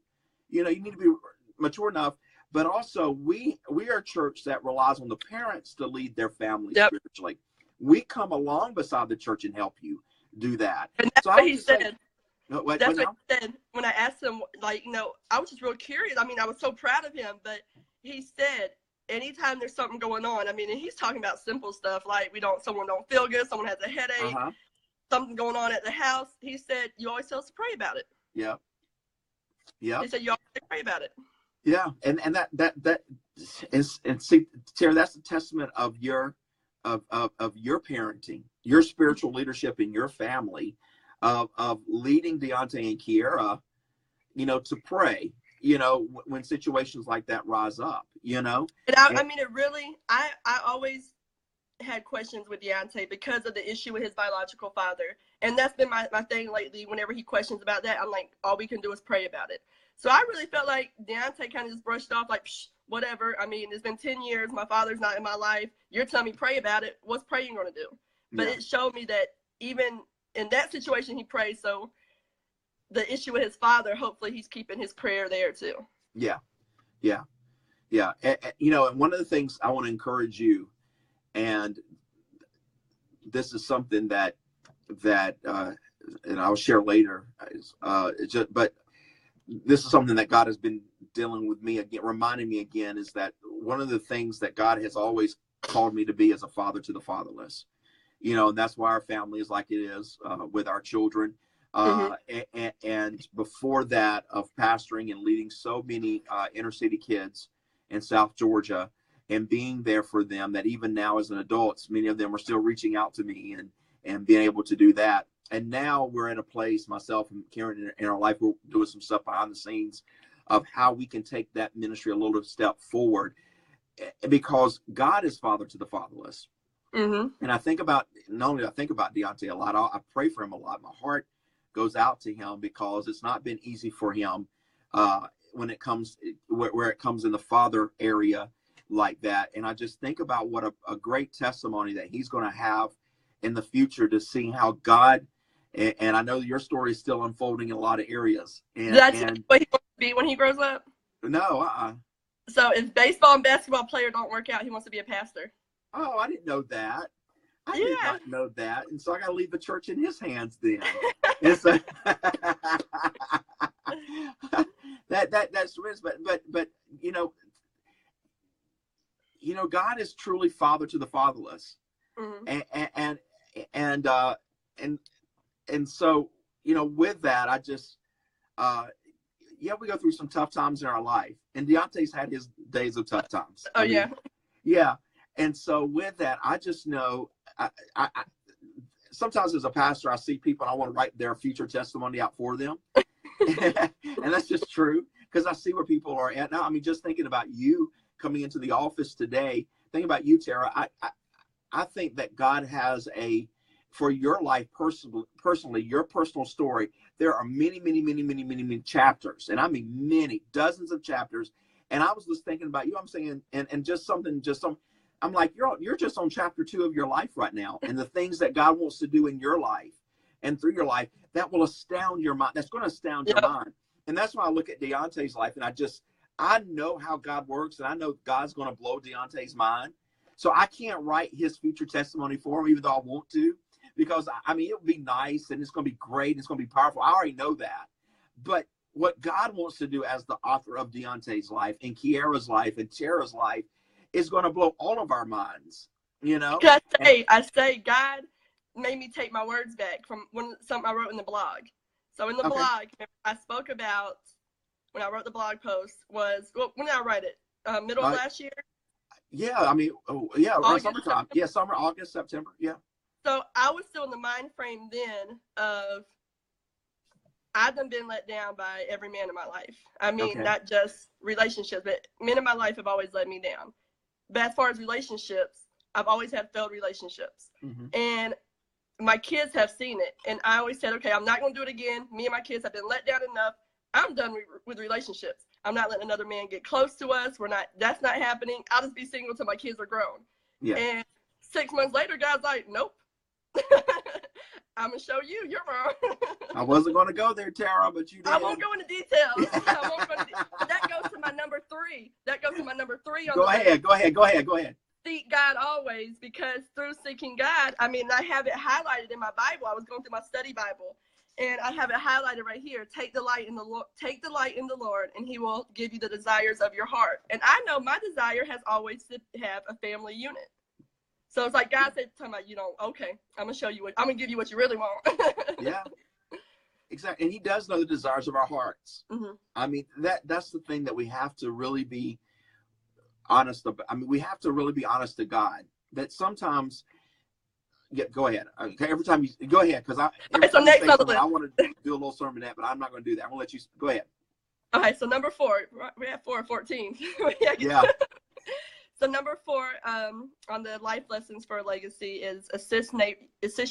You know, you need to be mature enough, but also we are a church that relies on the parents to lead their family spiritually. We come along beside the church and help you do that. And that's what he said. No, what That's what now? he said when I asked him, like, I was just real curious. I mean, I was so proud of him, but he said anytime there's something going on, I mean, and he's talking about simple stuff like someone don't feel good, someone has a headache, something going on at the house. He said, you always tell us to pray about it. Yeah. Yeah. He said, you always pray about it. Yeah. And that is, and see, Tara, that's a testament of your parenting, your spiritual leadership in your family, of leading Deontay and Kiera, to pray, when situations like that rise up, And I mean, it really, I always had questions with Deontay because of the issue with his biological father. And that's been my thing lately. Whenever he questions about that, I'm like, all we can do is pray about it. So I really felt like Deontay kind of just brushed off like, psh, whatever. I mean, it's been 10 years. My father's not in my life. You're telling me pray about it. What's praying going to do? But it showed me that even in that situation, he prayed. So the issue with his father, hopefully he's keeping his prayer there too. Yeah. Yeah. Yeah. And one of the things I want to encourage you, and this is something that and I'll share later, but this is something that God has been dealing with me again, reminding me again, is that one of the things that God has always called me to be as a father to the fatherless, and that's why our family is like it is, with our children. And before that, of pastoring and leading so many inner city kids in South Georgia and being there for them, that even now as an adult, many of them are still reaching out to me and being able to do that. And now we're in a place, myself and Karen, in our life, we're doing some stuff behind the scenes of how we can take that ministry a little step forward, because God is father to the fatherless. And I think about, not only do I think about Deontay a lot, I pray for him a lot. My heart goes out to him because it's not been easy for him when it comes where it comes in the father area like that. And I just think about what a great testimony that he's going to have in the future, to see how God, and I know your story is still unfolding in a lot of areas. And that's what he wants to be when he grows up? No. So if baseball and basketball player don't work out, he wants to be a pastor. Oh, I didn't know that. I did not know that. And so I got to leave the church in his hands then. And so, that's but God is truly father to the fatherless. And so, with that, I just, we go through some tough times in our life, and Deontay's had his days of tough times. Yeah. And so with that, I just know, I sometimes as a pastor, I see people and I want to write their future testimony out for them. And that's just true, because I see where people are at now. I mean, just thinking about you coming into the office today, thinking about you, Tara, I think that God has for your life personally, your personal story, there are many, many, many, many, many, many chapters. And I mean, many, dozens of chapters. And I was just thinking about you, I'm saying, and I'm like, you're just on chapter 2 of your life right now. And the things that God wants to do in your life and through your life, that will astound your mind. That's going to astound your mind. And that's why I look at Deontay's life, and I know how God works, and I know God's going to blow Deontay's mind. So I can't write his future testimony for him, even though I want to, because I mean, it would be nice and it's going to be great. And it's going to be powerful. I already know that. But what God wants to do as the author of Deontay's life and Kiera's life and Tara's life is going to blow all of our minds, I say God made me take my words back from something I wrote in the blog. So in the blog, I spoke about, when I wrote the blog post, when did I write it? Middle of last year? Yeah, I mean, around summertime. Yeah, summer, August, September, yeah. So I was still in the mind frame then of, I've been let down by every man in my life. I mean, not just relationships, but men in my life have always let me down. But as far as relationships, I've always had failed relationships. And my kids have seen it. And I always said, okay, I'm not going to do it again. Me and my kids have been let down enough. I'm done with relationships. I'm not letting another man get close to us. That's not happening. I'll just be single until my kids are grown. Yeah. And 6 months later, God's like, nope. I'm going to show you. You're wrong. I wasn't going to go there, Tara, but you did. I won't go into details. That goes to my number 3. Go ahead. Seek God always, because through seeking God, I mean, I have it highlighted in my Bible. I was going through my study Bible, And I have it highlighted right here. Take delight in the Lord. Take delight in the Lord, and He will give you the desires of your heart. And I know my desire has always to have a family unit. So it's like God said, talking about, you know, okay, I'm gonna show you what I'm gonna give you what you really want. Yeah, exactly. And He does know the desires of our hearts. Mm-hmm. I mean, that's the thing that we have to really be honest about. I mean, we have to really be honest to God. That sometimes. Yeah, go ahead. Okay, every time you go ahead, because so next on the list, I want to do a little sermonette, but I'm not going to do that. I'm going to let you go ahead. Okay, so number 4, we have 4 and 14. Yeah. So number 4 on the life lessons for legacy is assist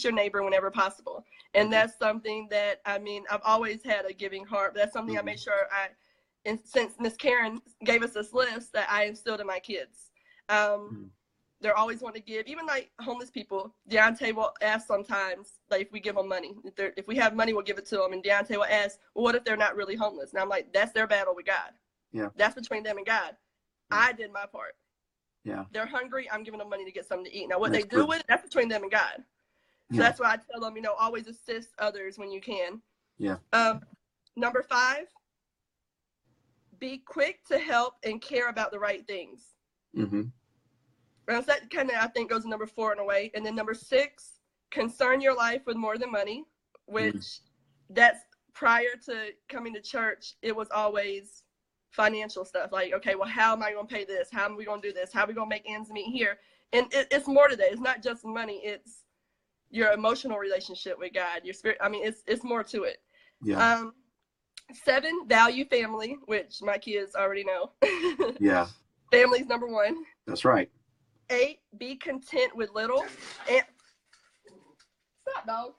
your neighbor whenever possible, and that's something that I mean I've always had a giving heart. But that's something I made sure and since Miss Karen gave us this list, that I instilled in my kids. They're always want to give, even like homeless people. Deontay will ask sometimes, like if we give them money, if we have money, we'll give it to them. And Deontay will ask, well, what if they're not really homeless? And I'm like, that's their battle with God. Yeah. That's between them and God. Yeah. I did my part. Yeah. They're hungry. I'm giving them money to get something to eat. Now, what they do with it, that's between them and God. So that's why I tell them, you know, always assist others when you can. Yeah. Number 5, be quick to help and care about the right things. Mm-hmm. So that kind of, I think, goes to number 4 in a way. And then number 6, concern your life with more than money, which that's prior to coming to church. It was always financial stuff. Like, okay, well, how am I going to pay this? How am we going to do this? How are we going to make ends meet here? And it's more to that. It's not just money. It's your emotional relationship with God, your spirit. I mean, it's more to it. Yeah. 7, value family, which my kids already know. Yeah. Family's number 1. That's right. 8, be content with little. And stop, dog.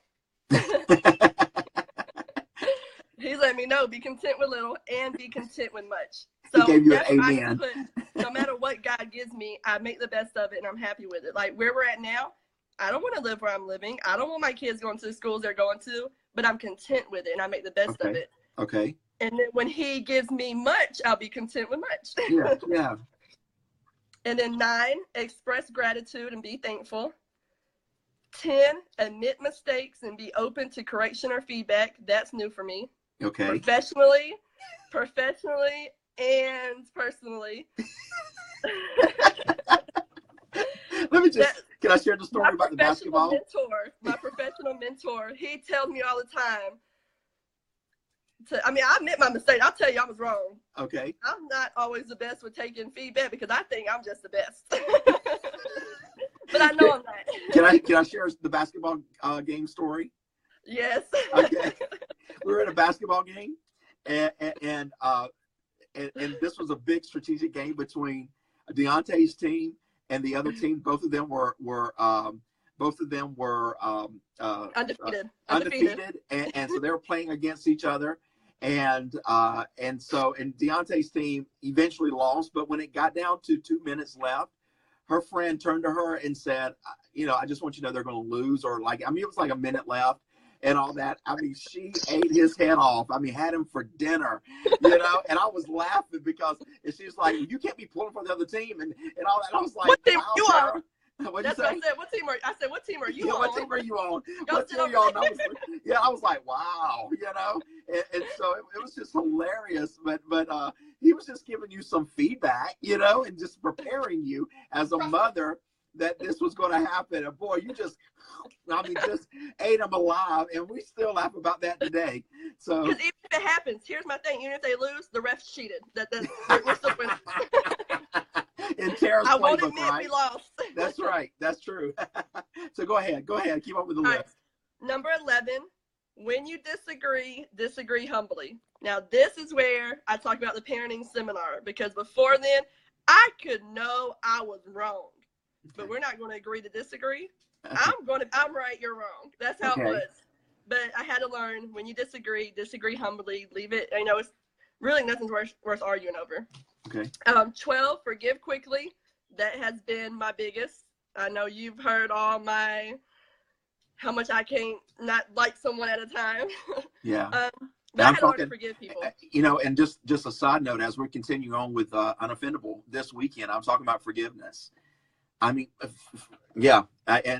He's letting me know, be content with little and be content with much. So he gave you an amen. No matter what God gives me, I make the best of it and I'm happy with it. Like where we're at now, I don't want to live where I'm living. I don't want my kids going to the schools they're going to, but I'm content with it and I make the best of it. Okay. And then when He gives me much, I'll be content with much. Yeah, yeah. And then 9, express gratitude and be thankful. 10, admit mistakes and be open to correction or feedback. That's new for me. Okay. Professionally, and personally. Let me just, can I share the story about the basketball? My professional mentor, he tells me all the time, I admit my mistake. I'll tell you I was wrong. Okay. I'm not always the best with taking feedback because I think I'm just the best. But I know I'm not. Can I share the basketball game story? Yes. Okay. We were at a basketball game, and this was a big strategic game between Deontay's team and the other team. Both of them were undefeated, and so they were playing against each other. And Deontay's team eventually lost, but when it got down to 2 minutes left, her friend turned to her and said, I just want you to know they're going to lose, or it was like a minute left and all that. She ate his head off. Had him for dinner, and I was laughing because she's like, you can't be pulling for the other team and all that. I was like, what team wow, you Tara. are? What'd That's what I said. What team are you? I said, what team are you on? What team are you on? What team are you on? I was like, wow, and so it was just hilarious. But he was just giving you some feedback, and just preparing you as a mother that this was going to happen. And boy, you just ate them alive, and we still laugh about that today. So because even if it happens, here's my thing: even if they lose, the refs cheated. We're still winning. In Tara's I won't playbook, admit right? we lost. That's right. That's true. So go ahead. Keep up with the list. Number 11, when you disagree humbly. Now, this is where I talk about the parenting seminar, because before then, I could know I was wrong. But we're not going to agree to disagree. I'm right, you're wrong. That's how it was. But I had to learn, when you disagree humbly, leave it. It's really nothing's worth arguing over. Okay. 12, forgive quickly. That has been my biggest. I know you've heard all how much I can't not like someone at a time. Yeah. But I had to learn to forgive people. And just a side note, as we're continuing on with Unoffendable this weekend, I'm talking about forgiveness. And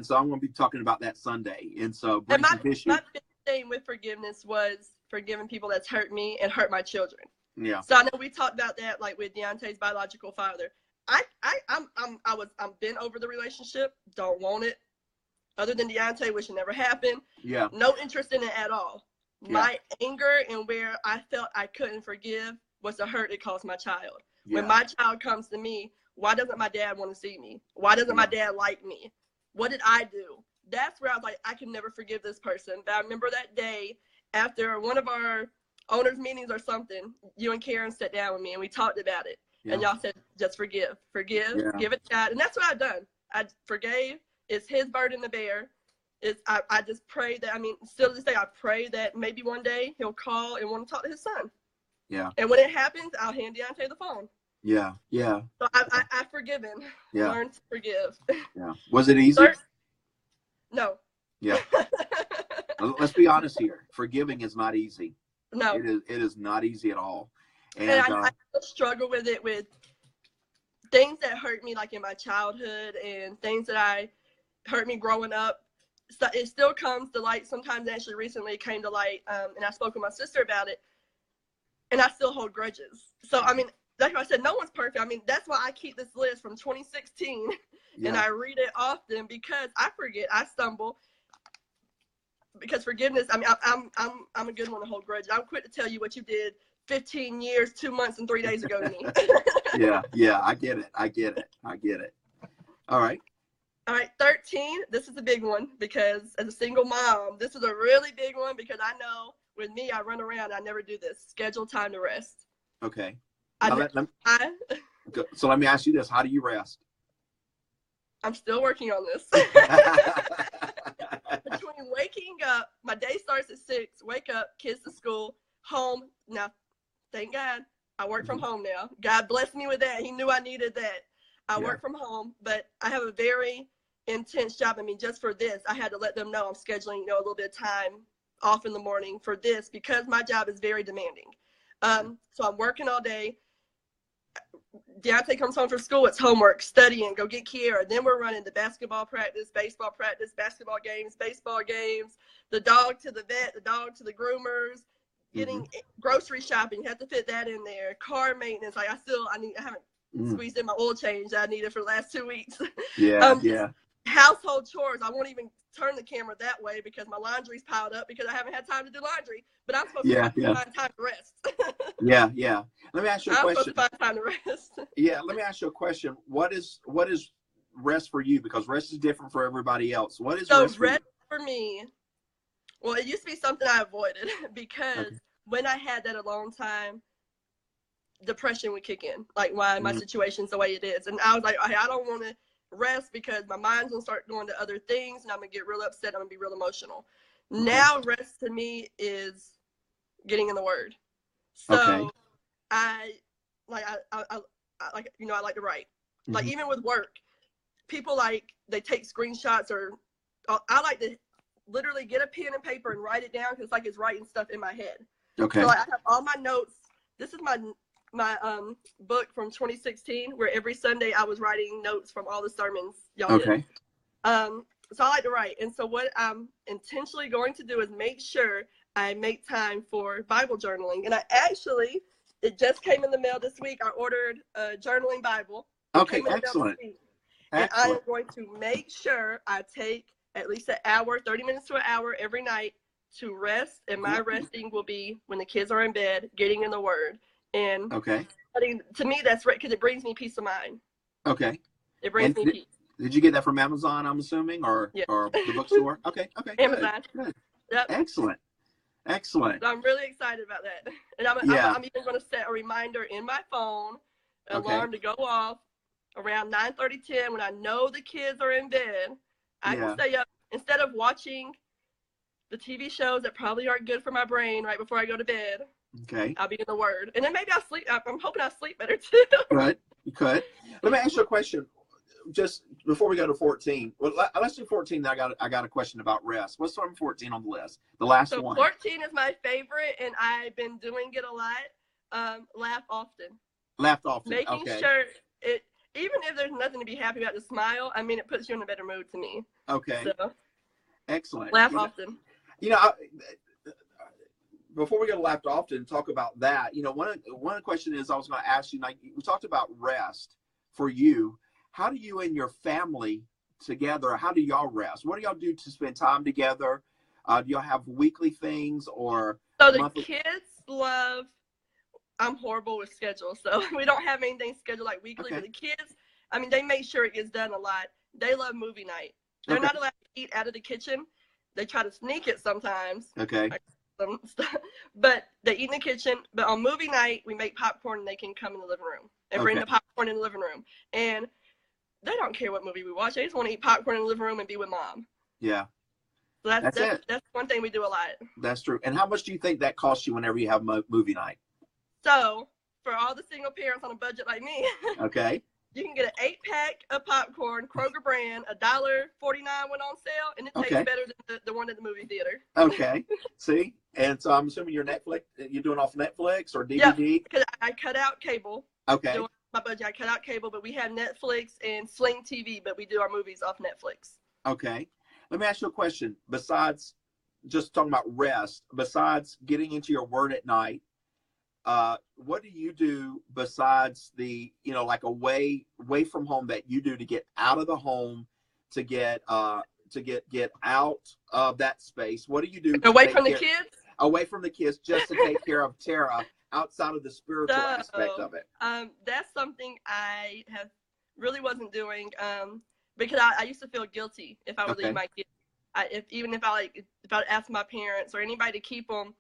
so I'm going to be talking about that Sunday. And so bring some tissue. My thing with forgiveness was forgiving people that's hurt me and hurt my children. Yeah. So I know we talked about that, like with Deontay's biological father. I'm been over the relationship. Don't want it. Other than Deontay, which never happened. Yeah. No interest in it at all. Yeah. My anger and where I felt I couldn't forgive was the hurt it caused my child. Yeah. When my child comes to me, why doesn't my dad want to see me? Why doesn't my dad like me? What did I do? That's where I was like, I can never forgive this person. But I remember that day after one of our owners' meetings or something, you and Karen sat down with me and we talked about it. Yeah. And y'all said, just forgive, give it a shot. And that's what I've done. I forgave. It's his burden to bear. I just pray that, still to this day, I pray that maybe one day he'll call and want to talk to his son. Yeah. And when it happens, I'll hand Deontay the phone. Yeah. Yeah. So I've forgiven. Yeah. Learned to forgive. Yeah. Was it easy? No. Yeah. Let's be honest here. Forgiving is not easy. No. It is not easy at all. And I struggle with it with things that hurt me, like in my childhood, and things that hurt me growing up. So it still comes to light. Sometimes, actually, recently it came to light, and I spoke with my sister about it, and I still hold grudges. So, like I said, no one's perfect. That's why I keep this list from 2016, and I read it often because I forget, I stumble. Because forgiveness, I'm a good one to hold grudges. I'm quick to tell you what you did 15 years, 2 months, and 3 days ago to me. Yeah, I get it. All right. 13, this is a big one because as a single mom, this is a really big one because I know with me, I run around, I never do this. Schedule time to rest. Okay. So let me ask you this. How do you rest? I'm still working on this. Between waking up, my day starts at 6, wake up, kids to school, home. Now, thank God, I work from home now. God blessed me with that. He knew I needed that. I work from home, but I have a very intense job. Just for this, I had to let them know I'm scheduling, a little bit of time off in the morning for this because my job is very demanding. So I'm working all day. Deontay comes home from school, it's homework, studying, go get Kiera. Then we're running the basketball practice, basketball games, baseball games, the dog to the vet, the dog to the groomers, getting grocery shopping, have to fit that in there, car maintenance. I haven't squeezed in my oil change that I needed for the last 2 weeks. Yeah. Household chores. I won't even turn the camera that way because my laundry's piled up because I haven't had time to do laundry. But I'm supposed to find time to rest. Yeah. Let me ask you a question. I'm supposed to find time to rest. Yeah, let me ask you a question. What is rest for you? Because rest is different for everybody else. What is rest for me? Well, it used to be something I avoided because when I had that alone time, depression would kick in. Like why my situation's the way it is. And I was like, I don't want to rest because my mind's gonna start going to other things and I'm gonna get real upset. I'm gonna be real emotional. Now rest to me is getting in the Word. So I like to write. Like even with work, people they take screenshots or I like to literally get a pen and paper and write it down because it's writing stuff in my head. Okay. So I have all my notes. This is my book from 2016 where every Sunday I was writing notes from all the sermons y'all did. So I like to write. And so what I'm intentionally going to do is make sure I make time for Bible journaling. And it just came in the mail this week. I ordered a journaling Bible. Okay, excellent. And I am going to make sure I take at least an hour, 30 minutes to an hour every night to rest. And my resting will be when the kids are in bed, getting in the Word. And to me, that's right because it brings me peace of mind. Okay. It brings me peace. Did you get that from Amazon, I'm assuming, or the bookstore? Okay. Amazon. Good. Yep. Excellent. So I'm really excited about that. And I'm even going to set a reminder in my phone, alarm to go off around 9:30, 10 when I know the kids are in bed. I can stay up instead of watching the TV shows that probably aren't good for my brain right before I go to bed. Okay. I'll be in the Word. And then maybe I'll sleep. I'm hoping I'll sleep better too. You could. Let me ask you a question. Just before we go to 14. Well, let's do 14. Then I got a question about rest. What's number 14 on the list? The last one. 14 is my favorite, and I've been doing it a lot. Laugh often. Laugh often. Making sure even if there's nothing to be happy about, to smile. It puts you in a better mood to me. Okay. So, excellent. Laugh often. You know, before we go to Laughed Often, talk about that. You know, one of the question is I was going to ask you. Like, we talked about rest for you. How do you and your family together? How do y'all rest? What do y'all do to spend time together? Do y'all have weekly things or So the monthly? kids love. I'm horrible with schedules, so we don't have anything scheduled like weekly. Okay. But the kids, I mean, they make sure it gets done a lot. They love movie night. They're Okay. not allowed to eat out of the kitchen. They try to sneak it sometimes. Okay. But they eat in the kitchen. But on movie night, we make popcorn and they can come in the living room and bring the popcorn in the living room. And they don't care what movie we watch. They just want to eat popcorn in the living room and be with mom. Yeah. So that's one thing we do a lot. That's true. And how much do you think that costs you whenever you have movie night? So for all the single parents on a budget like me, okay, you can get an 8-pack of popcorn, Kroger brand, $1.49 went on sale, and it tastes better than the one at the movie theater. Okay. See? And so I'm assuming you're doing off Netflix or DVD? Yeah, because I cut out cable. Okay. Doing my budget, I cut out cable, but we have Netflix and Sling TV, but we do our movies off Netflix. Okay. Let me ask you a question. Besides just talking about rest, besides getting into your word at night, what do you do besides the, like away from home that you do to get out of the home, to get out of that space? What do you do away from the kids? Away from the kids, just to take care of Tara outside of the spiritual aspect of it. That's something I really wasn't doing because I used to feel guilty if I would leave my kids. If I asked my parents or anybody to keep them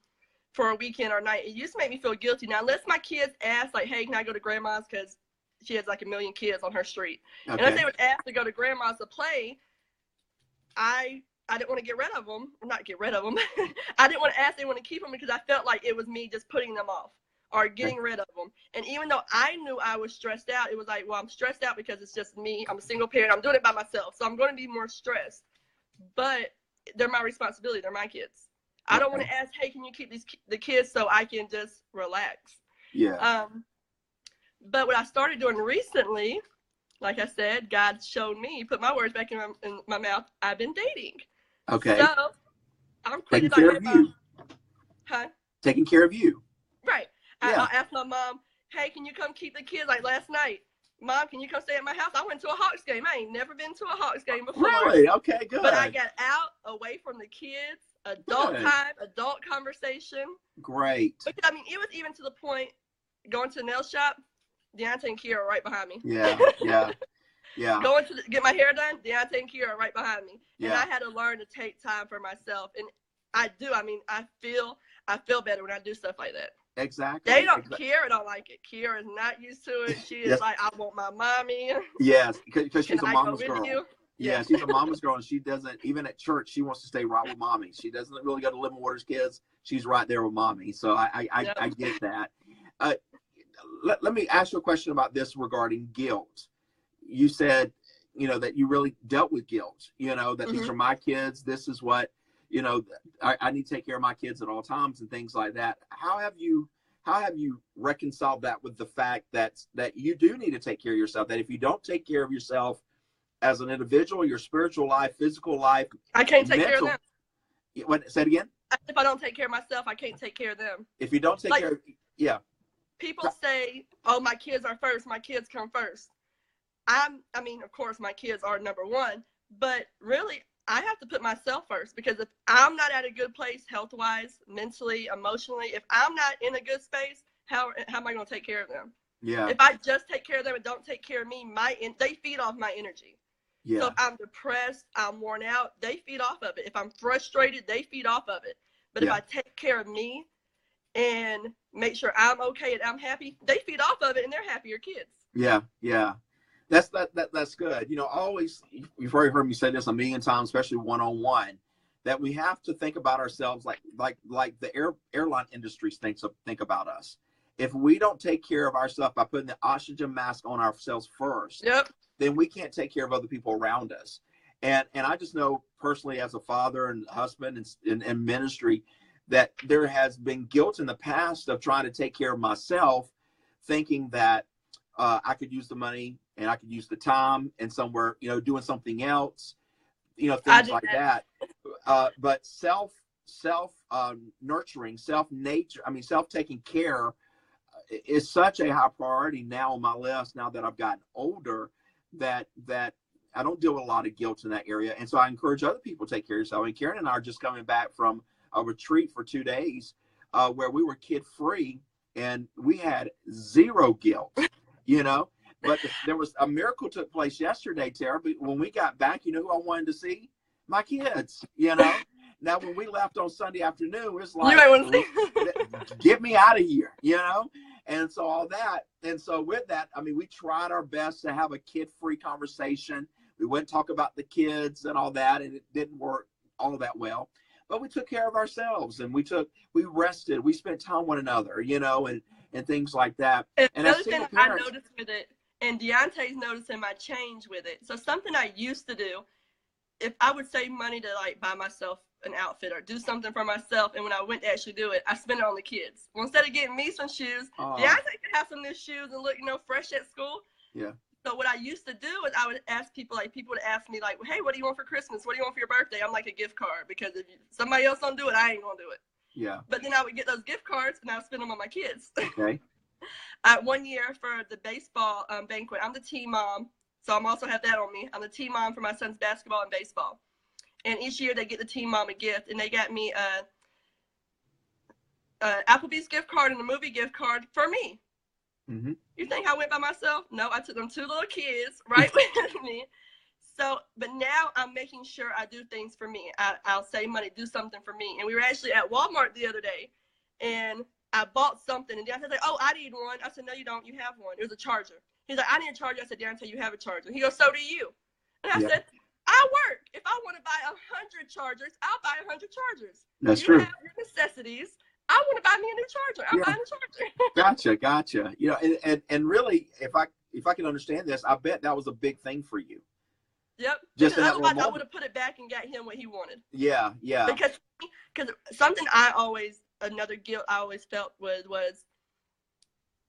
for a weekend or night, it used to make me feel guilty. Now, unless my kids ask, like, hey, can I go to grandma's because she has like 1 million kids on her street. And if they would ask to go to grandma's to play, I didn't want to get rid of them. Not get rid of them. I didn't want to ask anyone to keep them because I felt like it was me just putting them off or getting rid of them. And even though I knew I was stressed out, it was like, well, I'm stressed out because it's just me. I'm a single parent. I'm doing it by myself. So I'm going to be more stressed. But they're my responsibility. They're my kids. I don't want to ask, hey, can you keep the kids so I can just relax? Yeah. But what I started doing recently, like I said, God showed me, put my words back in my mouth. I've been dating. Okay. So I'm taking care of you. Huh? Taking care of you. Right. Yeah. I asked my mom, hey, can you come keep the kids? Like last night, Mom, can you come stay at my house? I went to a Hawks game. I ain't never been to a Hawks game before. Really? Okay, good. But I got out, away from the kids, adult time, adult conversation. Great. Because, I mean, it was even to the point, going to the nail shop, Deontay and Kira right behind me. Yeah. Going to get my hair done, Deontay and Kira right behind me. Yeah. And I had to learn to take time for myself. And I do. I mean, I feel better when I do stuff like that. Exactly. They don't. Kira don't like it. Kira is not used to it. She is like, I want my mommy. Yes, because she's a mama's girl. Yeah, she's a mama's girl, and she doesn't, even at church, she wants to stay right with mommy. She doesn't really go to Living Waters Kids. She's right there with mommy. So I get that. Let me ask you a question about this regarding guilt. You said, that you really dealt with guilt, that these are my kids. This is what, I need to take care of my kids at all times and things like that. How have you reconciled that with the fact that you do need to take care of yourself? That if you don't take care of yourself as an individual, your spiritual life, physical life, I can't take care of them. What? Say it again. If I don't take care of myself, I can't take care of them. If you don't take care of, people say, "Oh, my kids are first. My kids come first." I mean, of course, my kids are number one, but really, I have to put myself first, because if I'm not at a good place health-wise, mentally, emotionally, if I'm not in a good space, how am I going to take care of them? Yeah. If I just take care of them and don't take care of me, they feed off my energy. Yeah. So if I'm depressed, I'm worn out, they feed off of it. If I'm frustrated, they feed off of it. But if I take care of me and make sure I'm okay and I'm happy, they feed off of it and they're happier kids. Yeah. That's good. Always, you've already heard me say this a million times, especially one-on-one, that we have to think about ourselves like the airline industry think about us. If we don't take care of ourselves by putting the oxygen mask on ourselves first, then we can't take care of other people around us. And I just know personally, as a father and husband and ministry, that there has been guilt in the past of trying to take care of myself, thinking that I could use the money and I could use the time and somewhere, doing something else, things like that. But nurturing, self-taking care is such a high priority now on my list, now that I've gotten older, that I don't deal with a lot of guilt in that area. And so I encourage other people to take care of yourself. And Karen and I are just coming back from a retreat for 2 days where we were kid-free, and we had zero guilt, you know. But there was a miracle took place yesterday, Tara. But when we got back, you know who I wanted to see? My kids, you know. Now, when we left on Sunday afternoon, it was like, get me out of here, you know? And so all that. And so with that, I mean, we tried our best to have a kid-free conversation. We went and talk about the kids and all that, and it didn't work all that well. But we took care of ourselves, and we rested. We spent time with one another, you know, and things like that. And the other thing I noticed with it, and Deontay's noticing my change with it. So something I used to do, if I would save money to like buy myself an outfit or do something for myself, and when I went to actually do it, I spent it on the kids. Well, instead of getting me some shoes, Deontay could have some new shoes and look, you know, fresh at school. Yeah. So what I used to do is I would ask people, like people would ask me like, hey, what do you want for Christmas? What do you want for your birthday? I'm like a gift card, because if somebody else don't do it, I ain't gonna do it. Yeah. But then I would get those gift cards and I would spend them on my kids. Okay. 1 year for the baseball banquet, I'm the team mom, so I'm also have that on me. I'm the team mom for my son's basketball and baseball. And each year they get the team mom a gift, and they got me a Applebee's gift card and a movie gift card for me. Mm-hmm. You think I went by myself? No, I took them 2 little kids right with me. So, but now I'm making sure I do things for me. I'll save money, do something for me. And we were actually at Walmart the other day, and I bought something, and Deontay's like, oh, I need one. I said, no, you don't. You have one. It was a charger. He's like, I need a charger. I said, Deontay, you have a charger. He goes, so do you. And I said, I work. If I want to buy 100 chargers, I'll buy 100 chargers. That's true. You have your necessities. I want to buy me a new charger. I'm buying a charger. Gotcha. You know, and really, if I can understand this, I bet that was a big thing for you. Yep. Just because otherwise, I would have put it back and got him what he wanted. Yeah. Because something another guilt I always felt was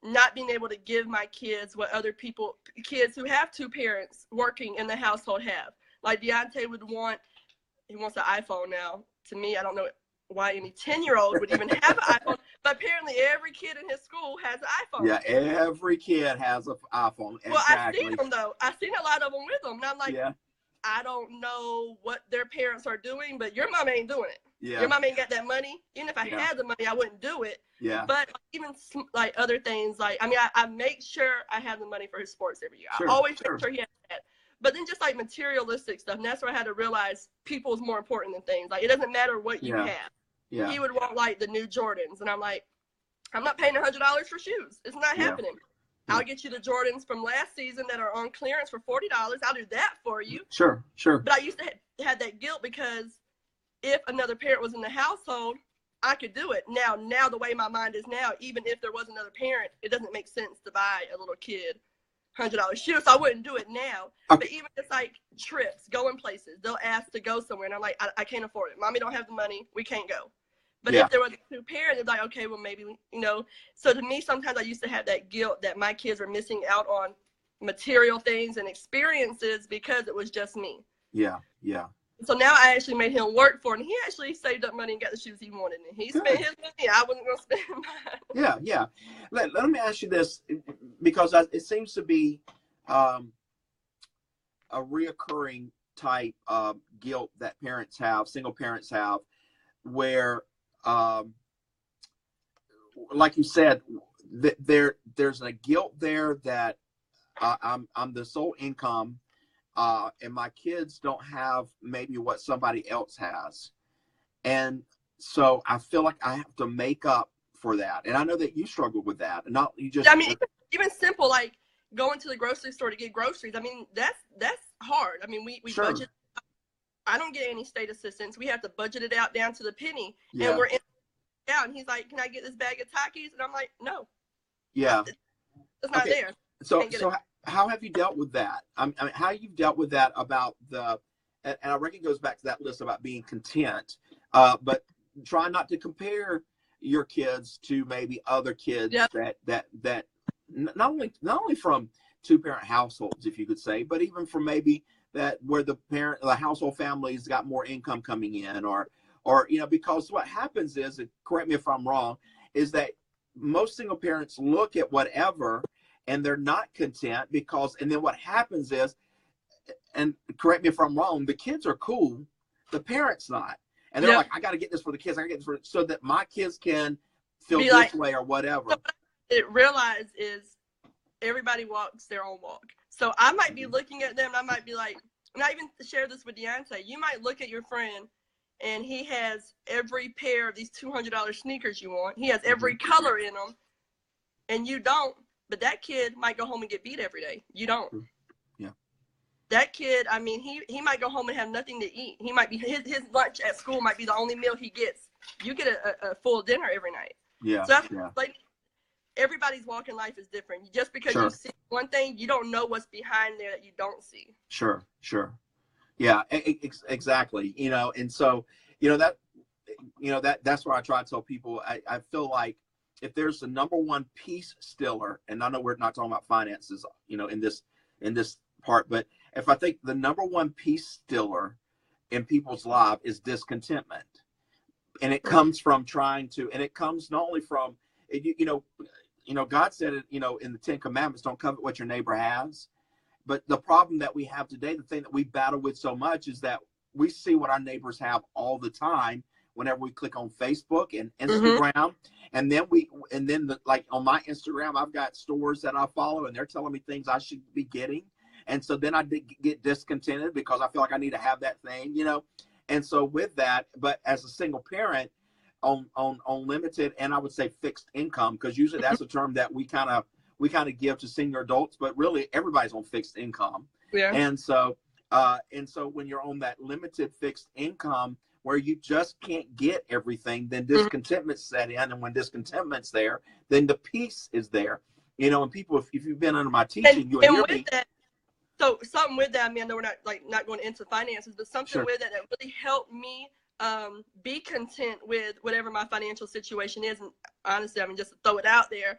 not being able to give my kids what other kids who have 2 parents working in the household have. Like Deontay he wants an iPhone now. To me, I don't know why any 10-year-old would even have an iPhone, but apparently every kid in his school has an iPhone. Yeah, every kid has an iPhone. Well, exactly. I've seen them though. I've seen a lot of them with them, and I'm like, I don't know what their parents are doing, but your mom ain't doing it. Yeah. Your mom ain't got that money. Even if I had the money, I wouldn't do it. Yeah. But even like other things, like I make sure I have the money for his sports every year. I always make sure he has that. But then just like materialistic stuff, and that's where I had to realize people is more important than things. Like it doesn't matter what you have. Yeah. He would want like the new Jordans, and I'm like, I'm not paying $100 for shoes. It's not happening. I'll get you the Jordans from last season that are on clearance for $40. I'll do that for you. Sure. But I used to have that guilt because if another parent was in the household, I could do it. Now the way my mind is now, even if there was another parent, it doesn't make sense to buy a little kid $100 shoes. So I wouldn't do it now. Okay. But even just like trips, going places, they'll ask to go somewhere, and I'm like, I can't afford it. Mommy don't have the money. We can't go. But if there was 2 parents, it's like, okay, well, maybe, you know. So to me, sometimes I used to have that guilt that my kids were missing out on material things and experiences because it was just me. Yeah. So now I actually made him work for it, and he actually saved up money and got the shoes he wanted. And he spent his money. I wasn't going to spend mine. Yeah. Let me ask you this, because it seems to be a reoccurring type of guilt that single parents have, where like you said, there's a guilt there that I'm the sole income, and my kids don't have maybe what somebody else has, and so I feel like I have to make up for that. And I know that you struggle with that, and not you just. I mean, even simple like going to the grocery store to get groceries. I mean, that's hard. I mean, we budget. I don't get any state assistance. We have to budget it out down to the penny, and we're in down. And he's like, "Can I get this bag of Takis?" And I'm like, "No." Yeah, it's not there. So how have you dealt with that? I mean, how you've dealt with that about and I reckon it goes back to that list about being content, but try not to compare your kids to maybe other kids that not only from 2-parent households, if you could say, but even from maybe that where the household family's got more income coming in, or or, you know, because what happens is, and correct me if I'm wrong, is that most single parents look at whatever and they're not content because, and then what happens is, and correct me if I'm wrong, the kids are cool, the parents not. And they're like, I got to get this for the kids. I got to get this for, so that my kids can feel this like, way or whatever. So what I realize is everybody walks their own walk. So I might be looking at them and I might be like, and I even share this with Deontay, you might look at your friend and he has every pair of these $200 sneakers you want. He has every color in them and you don't, but that kid might go home and get beat every day. You don't. That kid, I mean, he might go home and have nothing to eat. He might be, his lunch at school might be the only meal he gets. You get a full dinner every night. Yeah. So like, everybody's walk in life is different. Just because you see one thing, you don't know what's behind there that you don't see. Sure. Yeah, exactly. You know, and so, that's where I try to tell people, I feel like if there's the number one peace stiller, and I know we're not talking about finances, you know, in this part, but if I think the number one peace stiller in people's life is discontentment, and it comes from and it comes not only from, you know, God said it, you know, in the 10 Commandments, don't covet what your neighbor has. But the problem that we have today, the thing that we battle with so much, is that we see what our neighbors have all the time whenever we click on Facebook and Instagram. And then like on my Instagram, I've got stores that I follow and they're telling me things I should be getting. And so then I get discontented because I feel like I need to have that thing, you know? And so with that, but as a single parent on limited, and I would say fixed income, because usually that's a term that we kind of give to senior adults, but really everybody's on fixed income. Yeah. And so when you're on that limited fixed income where you just can't get everything, then discontentment's set in. And when discontentment's there, then the peace is there. You know, and people, if you've been under my teaching, you'll hear me. So something with that, I mean, I know we're not going into finances, but something with that really helped me be content with whatever my financial situation is. And honestly, I mean, just to throw it out there,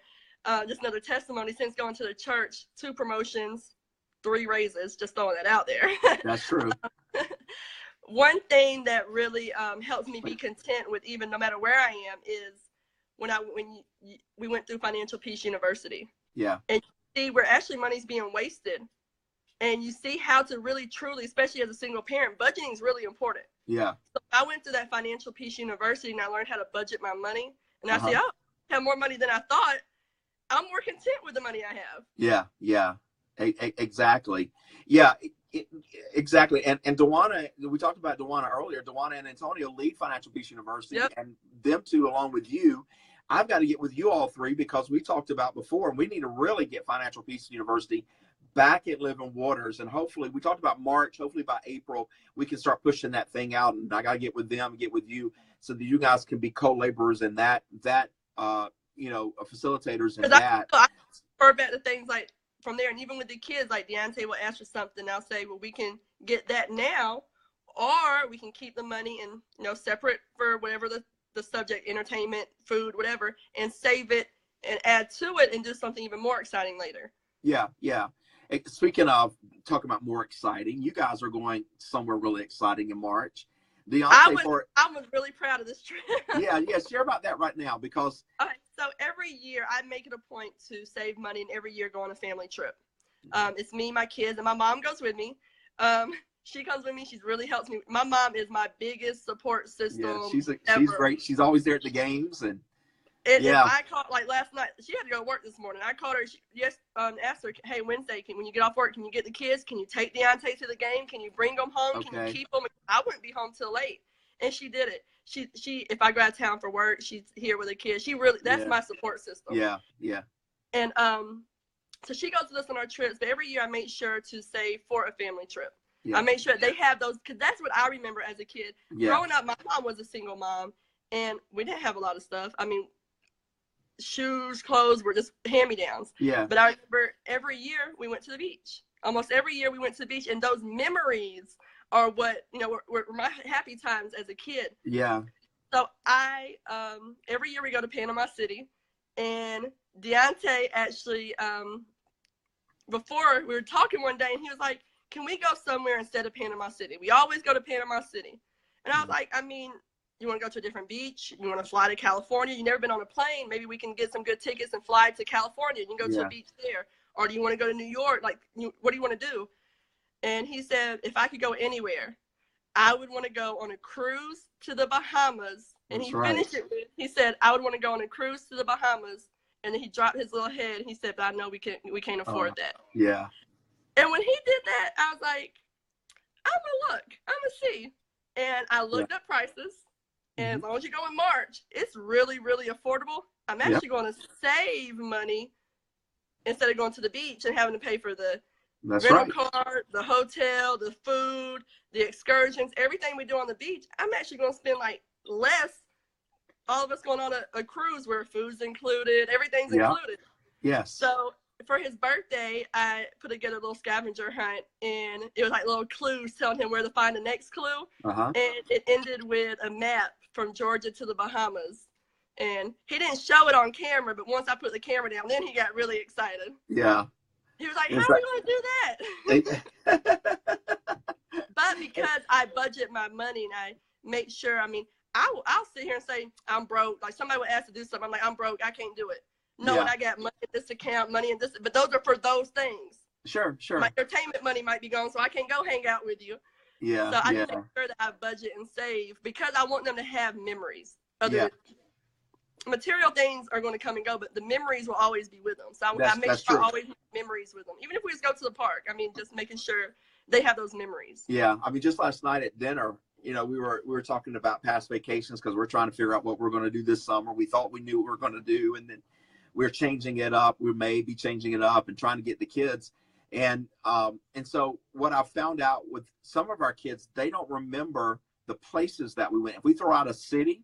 just another testimony, since going to the church, 2 promotions, 3 raises, just throwing that out there. That's true. One thing that really helps me be content with, even no matter where I am, is when we went through Financial Peace University. Yeah. And you see where actually money's being wasted. And you see how to really, truly, especially as a single parent, budgeting is really important. Yeah. So I went to that Financial Peace University and I learned how to budget my money. And I said, oh, I have more money than I thought. I'm more content with the money I have. Yeah. Exactly. Yeah, exactly. And Dawanna, we talked about Dawanna earlier. Dawanna and Antonio lead Financial Peace University. Yep. And them two, along with you, I've got to get with you all 3 because we talked about before, and we need to really get Financial Peace University back at Living Waters. And hopefully, we talked about March, hopefully by April, we can start pushing that thing out. And I got to get with them, get with you, so that you guys can be co-laborers in that facilitators in that. I refer back to things like from there. And even with the kids, like Deontay will ask for something. I'll say, well, we can get that now, or we can keep the money and, you know, separate for whatever the subject, entertainment, food, whatever, and save it and add to it and do something even more exciting later. Yeah. Speaking of talking about more exciting, you guys are going somewhere really exciting in March. I was really proud of this trip. Yeah, share about that right now, because so every year I make it a point to save money, and every year go on a family trip. It's me, my kids, and my mom goes with me. She comes with me. She really helps me. My mom is my bigged support system. Yeah, she's great. She's always there at the games, and I called, like last night, she had to go to work this morning. I called her, asked her, hey, Wednesday, when you get off work, can you get the kids? Can you take Deontay to the game? Can you bring them home? Okay. Can you keep them? I wouldn't be home till late. And she did it. She if I go out of town for work, she's here with the kids. That's my support system. Yeah. And so she goes with us on our trips, but every year I make sure to save for a family trip. Yeah. I make sure they have those, because that's what I remember as a kid. Yeah. Growing up, my mom was a single mom, and we didn't have a lot of stuff. I mean, shoes, clothes were just hand-me-downs. Yeah. But I remember every year we went to the beach. Almost every year we went to the beach, and those memories are what, were my happy times as a kid. Yeah. So every year we go to Panama City, and Deontay actually, before we were talking one day, and he was like, can we go somewhere instead of Panama City? We always go to Panama City. And I was like, I mean, You want to go to a different beach? You want to fly to California? You've never been on a plane. Maybe we can get some good tickets and fly to California. You can go to a beach there. Or do you want to go to New York? Like, what do you want to do? And he said, if I could go anywhere, I would want to go on a cruise to the Bahamas. And he finished it with, he said, I would want to go on a cruise to the Bahamas. And then he dropped his little head. And he said, but I know we can't afford that. Yeah. And when he did that, I was like, I'm going to look. I'm going to see. And I looked up prices. And as long as you go in March, it's really, really affordable. I'm actually going to save money instead of going to the beach and having to pay for the rental car, the hotel, the food, the excursions, everything we do on the beach. I'm actually going to spend like less. All of us going on a cruise where food's included, everything's included. Yes. So for his birthday, I put together a little scavenger hunt, and it was like little clues telling him where to find the next clue. And it ended with a map from Georgia to the Bahamas. And he didn't show it on camera, but once I put the camera down, then he got really excited. Yeah. He was like, how are we going to do that? But because I budget my money and I make sure, I mean, I'll sit here and say, I'm broke. Like somebody would ask to do something. I'm like, I'm broke. I can't do it. No, and I got money in this account, money in this, but those are for those things. Sure. My entertainment money might be gone, so I can't go hang out with you. Yeah. So I make sure that I budget and save because I want them to have memories. Material things are going to come and go, but the memories will always be with them. So I make sure I always have memories with them. Even if we just go to the park, I mean, just making sure they have those memories. Yeah. I mean, just last night at dinner, you know, we were talking about past vacations because we're trying to figure out what we're going to do this summer. We thought we knew what we were going to do, and then we're changing it up. We may be changing it up and trying to get the kids. And so what I found out with some of our kids, they don't remember the places that we went. If we throw out a city,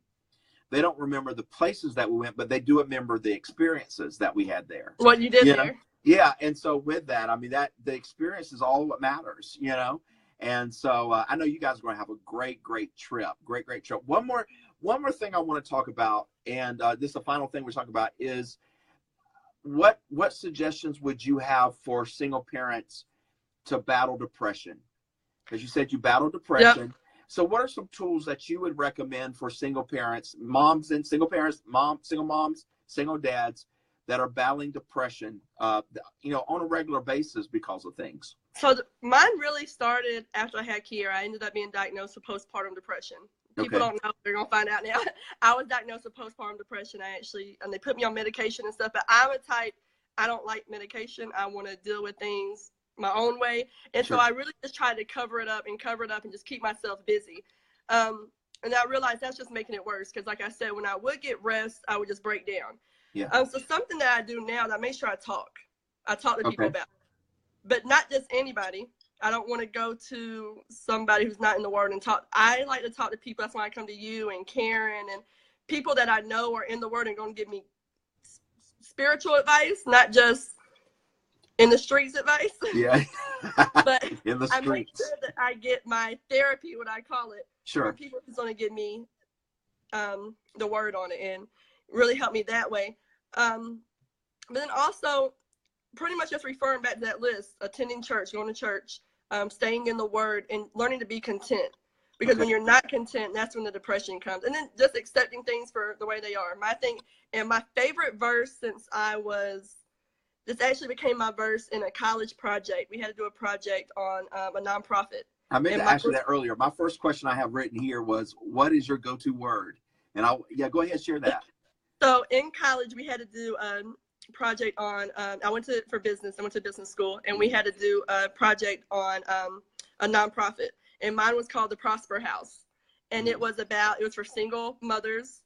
they don't remember the places that we went, but they do remember the experiences that we had there. What you did there. Yeah. And so with that, I mean, that the experience is all what matters, you know? And so I know you guys are going to have a great trip. Great trip. One more thing I want to talk about, and this is the final thing we're talking about, is what suggestions would you have for single parents to battle depression? Because you said you battle depression. Yep. So what are some tools that you would recommend for single parents, moms and single parents, single moms, single dads that are battling depression, you know, on a regular basis because of things? So mine really started after I had Kiera. I ended up being diagnosed with postpartum depression. People don't know. They're going to find out now. I was diagnosed with postpartum depression. And they put me on medication and stuff. But I'm a type, I don't like medication. I want to deal with things my own way. And so I really just tried to cover it up and just keep myself busy. And I realized that's just making it worse. Because like I said, when I would get rest, I would just break down. Yeah. So something that I do now, that I make sure I talk to people about it. But not just anybody. I don't want to go to somebody who's not in the Word and talk. I like to talk to people. That's why I come to you and Karen and people that I know are in the Word and going to give me spiritual advice, not just in the streets advice. Yeah. But in the streets. I make sure that I get my therapy, what I call it, from people who's going to give me the Word on it and really help me that way. But then also, pretty much just referring back to that list, attending church, going to church, staying in the Word, and learning to be content. Because when you're not content, that's when the depression comes. And then just accepting things for the way they are. My thing, and my favorite verse since this actually became my verse in a college project. We had to do a project on a nonprofit. I meant to ask you that earlier. My first question I have written here was, what is your go-to word? And go ahead, share that. So in college, we had to do project on I went to business school, and we had to do a project on a nonprofit, and mine was called the Prosper House, and it was for single mothers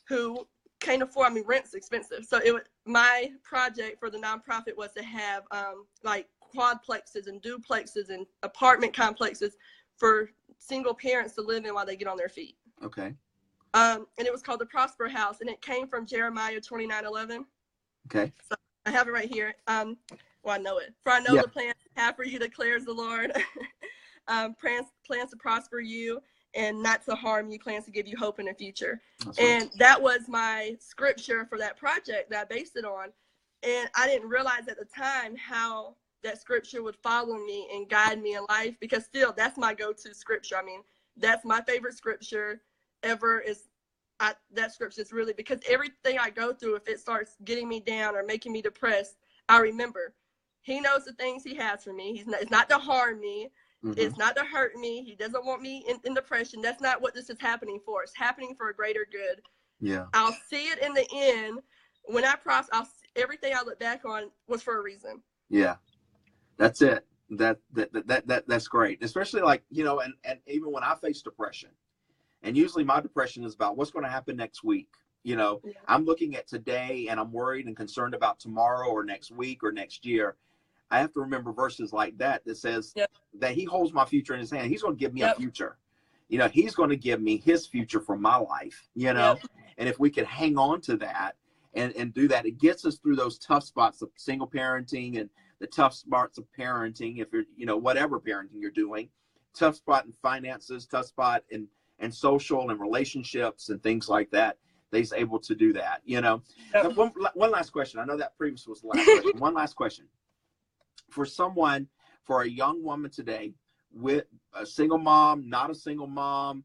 who can't afford, I mean, rent's expensive, so my project for the nonprofit was to have like quadplexes and duplexes and apartment complexes for single parents to live in while they get on their feet. And it was called the Prosper House, and it came from Jeremiah 29:11. Okay. So I have it right here. Well, I know it. For I know the plans I have for you, declares the Lord. Plans to prosper you and not to harm you, plans to give you hope in the future. And that was my scripture for that project that I based it on. And I didn't realize at the time how that scripture would follow me and guide me in life, because still that's my go-to scripture. I mean, That's my favorite scripture ever. That scripture is really, because everything I go through, if it starts getting me down or making me depressed, I remember he knows the things he has for me. It's not to harm me. It's not to hurt me. He doesn't want me in depression. That's not what this is happening for. It's happening for a greater good. Yeah. I'll see it in the end. When I process, everything I look back on was for a reason. Yeah. That's it. That's great. Especially like, you know, and even when I face depression, and usually my depression is about what's going to happen next week. You know, I'm looking at today and I'm worried and concerned about tomorrow or next week or next year. I have to remember verses like that says that he holds my future in his hand. He's going to give me a future. You know, he's going to give me his future for my life, you know, and if we can hang on to that and do that, it gets us through those tough spots of single parenting and the tough spots of parenting. If you're, you know, whatever parenting you're doing, tough spot in finances, tough spot in social and relationships and things like that. They's able to do that, you know. One last question. I know that previous was the last question. One last question. For a young woman today, with a single mom, not a single mom,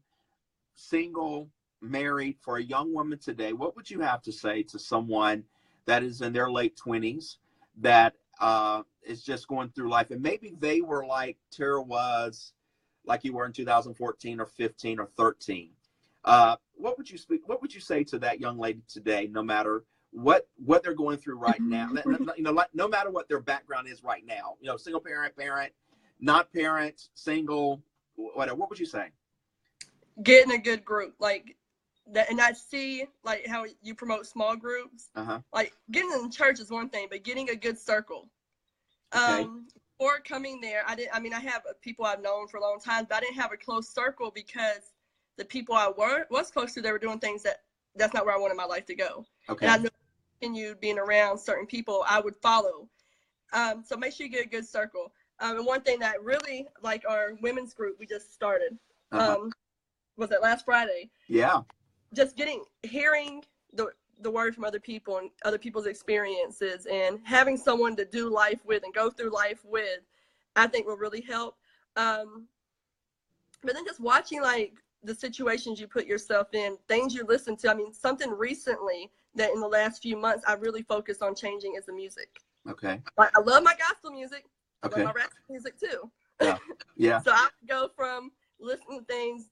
single, married, for a young woman today, what would you have to say to someone that is in their late 20s that is just going through life, and maybe they were like Tara was, like you were in 2014 or 15 or 13? What would you say to that young lady today, no matter what they're going through right now? You know, like, no matter what their background is right now, you know, single parent, not parent, single, whatever. What would you say? Get in a good group, like that, and I see like how you promote small groups. Like getting in church is one thing, but getting a good circle. Before coming there, I have people I've known for a long time, but I didn't have a close circle because the people I was close to, they were doing things that's not where I wanted my life to go. And I know continued being around certain people I would follow. So make sure you get a good circle. And one thing that really, like our women's group we just started, was it last Friday? Yeah. Just hearing the word from other people and other people's experiences and having someone to do life with and go through life with, I think will really help. But then just watching like the situations you put yourself in, things you listen to. I mean, something recently that in the last few months I really focused on changing is the music. Okay. Like, I love my gospel music. I love my rap music too. Yeah. Yeah. So I go from listening to things,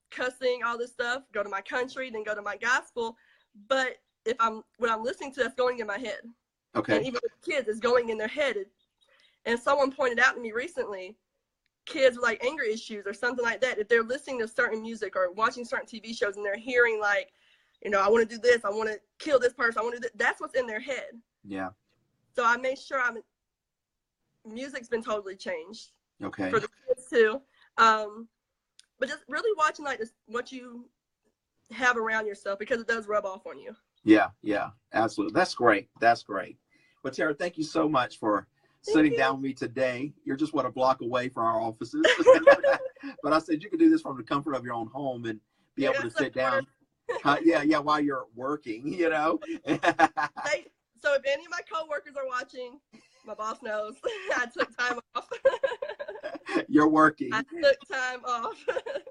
cussing, all this stuff, go to my country, then go to my gospel. But what I'm listening to, that's going in my head. Okay. And even with kids, it's going in their head. And someone pointed out to me recently, kids with like anger issues or something like that, if they're listening to certain music or watching certain TV shows and they're hearing like, you know, I want to do this, I want to kill this person, I want to do this, that's what's in their head. Yeah. So I make sure music's been totally changed. Okay. For the kids too. But just really watching like what you have around yourself, because it does rub off on you. Yeah, yeah, absolutely. That's great. That's great. But Tara, thank you so much for sitting down with me today. You're just a block away from our offices. But I said you could do this from the comfort of your own home and be able to sit down. Yeah, while you're working, you know. So if any of my coworkers are watching, my boss knows I took time off. You're working. I took time off.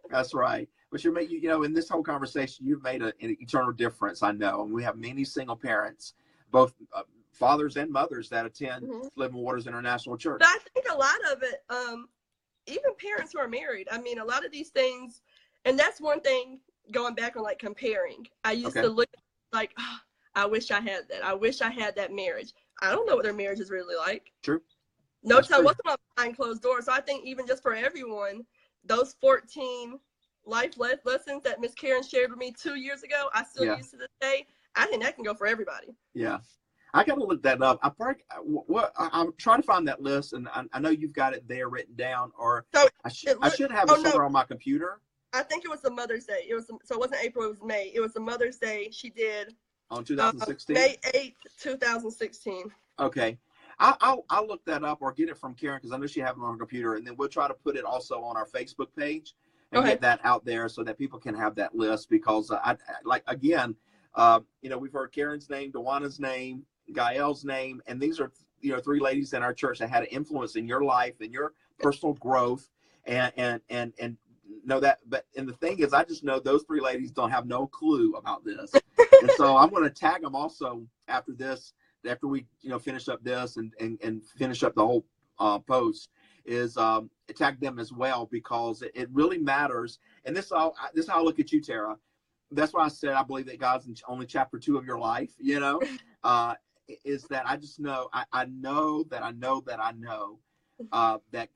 That's right. But you know, in this whole conversation, you've made an eternal difference. I know, and we have many single parents, both fathers and mothers, that attend Living Waters International Church. But I think a lot of it, even parents who are married. I mean, a lot of these things, and that's one thing. Going back on like comparing, I used to look like, oh, I wish I had that. I wish I had that marriage. I don't know what their marriage is really like. True. No time wasn't behind closed doors. So I think even just for everyone, those 14 life lessons that Miss Karen shared with me 2 years ago, I still use to this day. I think that can go for everybody. Yeah. I got to look that up. I'm trying to find that list, and I know you've got it there written down, or so I should have it somewhere on my computer. I think it was the Mother's Day. So it wasn't April, it was May. It was the Mother's Day she did. On 2016? May 8th, 2016. Okay. I'll look that up or get it from Karen, because I know she has it on her computer, and then we'll try to put it also on our Facebook page and get that out there so that people can have that list, because you know, we've heard Karen's name, Dawanna's name, Gaelle's name, and these are, you know, 3 ladies in our church that had an influence in your life and your personal growth, and know that, but and the thing is, I just know those three ladies don't have no clue about this, and so I'm going to tag them also after this, after we finish up this and finish up the whole post, is tag them as well, because it really matters. And this is how I look at you, Tara. That's why I said I believe that God's in only chapter 2 of your life. Is that I just know I know that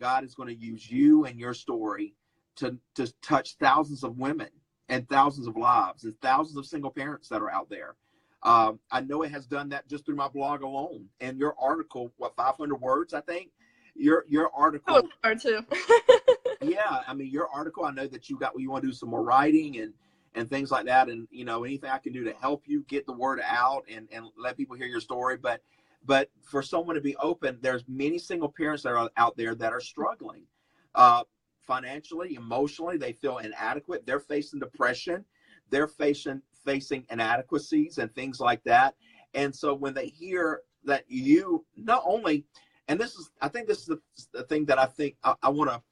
God is going to use you and your story to touch thousands of women and thousands of lives and thousands of single parents that are out there. I know it has done that just through my blog alone and your article. 500 words, I think. Your article. Oh, too. Yeah, I mean, your article. I know that you want to do some more writing and things like that, and anything I can do to help you get the word out and let people hear your story. But for someone to be open, there's many single parents that are out there that are struggling financially, emotionally. They feel inadequate. They're facing depression. They're facing inadequacies and things like that. And so when they hear that you not only, and I think this is the thing that I think I want to,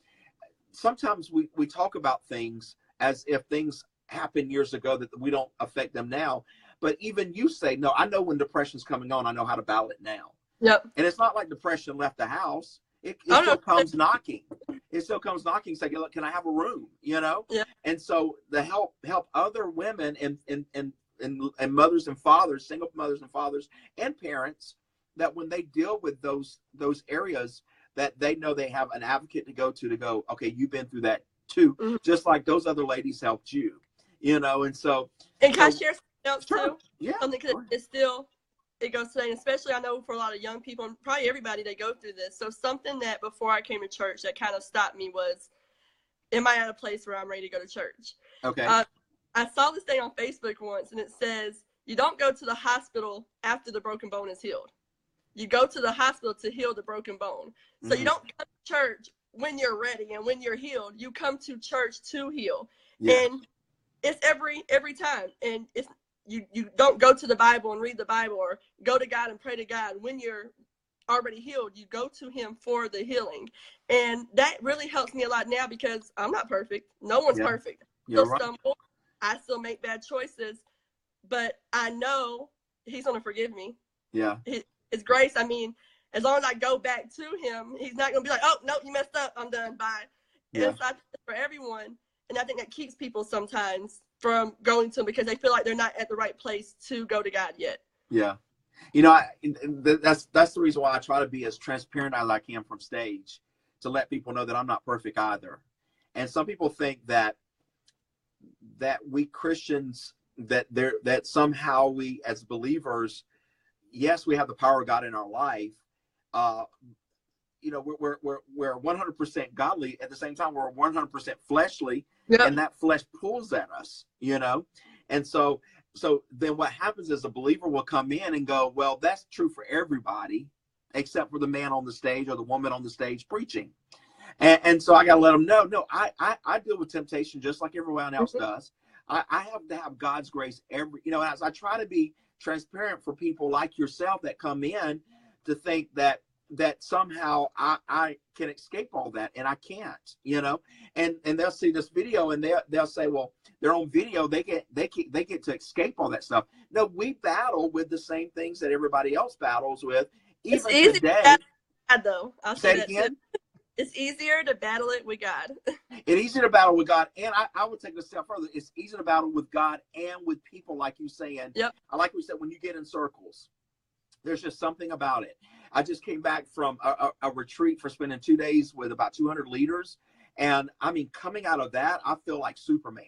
sometimes we talk about things as if things happened years ago that we don't affect them now. But even you say, no, I know when depression's coming on, I know how to battle it now. Yep. And it's not like depression left the house. It still comes knocking. It still comes knocking, saying, look, can I have a room? Yeah. And so the help other women and mothers and fathers, single mothers and fathers and parents, that when they deal with those areas, that they know they have an advocate to go, okay, you've been through that too, just like those other ladies helped you, and so. And can I share something else too? Yeah. Something that it's still, it goes today, and especially I know for a lot of young people, and probably everybody, they go through this. So something that before I came to church that kind of stopped me was, am I at a place where I'm ready to go to church? Okay. I saw this thing on Facebook once, and it says, you don't go to the hospital after the broken bone is healed. You go to the hospital to heal the broken bone. So you don't come to church when you're ready and when you're healed. You come to church to heal. Yeah. And it's every time. And it's you don't go to the Bible and read the Bible or go to God and pray to God. When you're already healed, you go to him for the healing. And that really helps me a lot now, because I'm not perfect. No one's perfect. I still stumble. I still make bad choices. But I know he's going to forgive me. Yeah. His grace, I mean, as long as I go back to him, he's not going to be like, oh, no, you messed up. I'm done. Bye. Yeah. And so I think for everyone, and I think that keeps people sometimes from going to him because they feel like they're not at the right place to go to God yet. Yeah. That's the reason why I try to be as transparent as I can from stage, to let people know that I'm not perfect either. And some people think that we Christians, that somehow we as believers, yes, we have the power of God in our life. We're 100% godly. At the same time, we're 100% fleshly, and that flesh pulls at us, And so then what happens is a believer will come in and go, well, that's true for everybody, except for the man on the stage or the woman on the stage preaching. And so I got to let them know, no, I deal with temptation just like everyone else does. I have to have God's grace as I try to be transparent for people like yourself that come in to think that somehow I can escape all that, and I can't, and they'll see this video and they'll say, well, they're on video, they get to escape all that stuff. No, we battle with the same things that everybody else battles with. Even it's easy today, to God, though. I'll say that it again. Too. It's easier to battle it with God. It's easier to battle with God. And I would take it a step further. It's easier to battle with God and with people like you saying. Yep. I like what you said, when you get in circles, there's just something about it. I just came back from a retreat for spending 2 days with about 200 leaders. And I mean, coming out of that, I feel like Superman,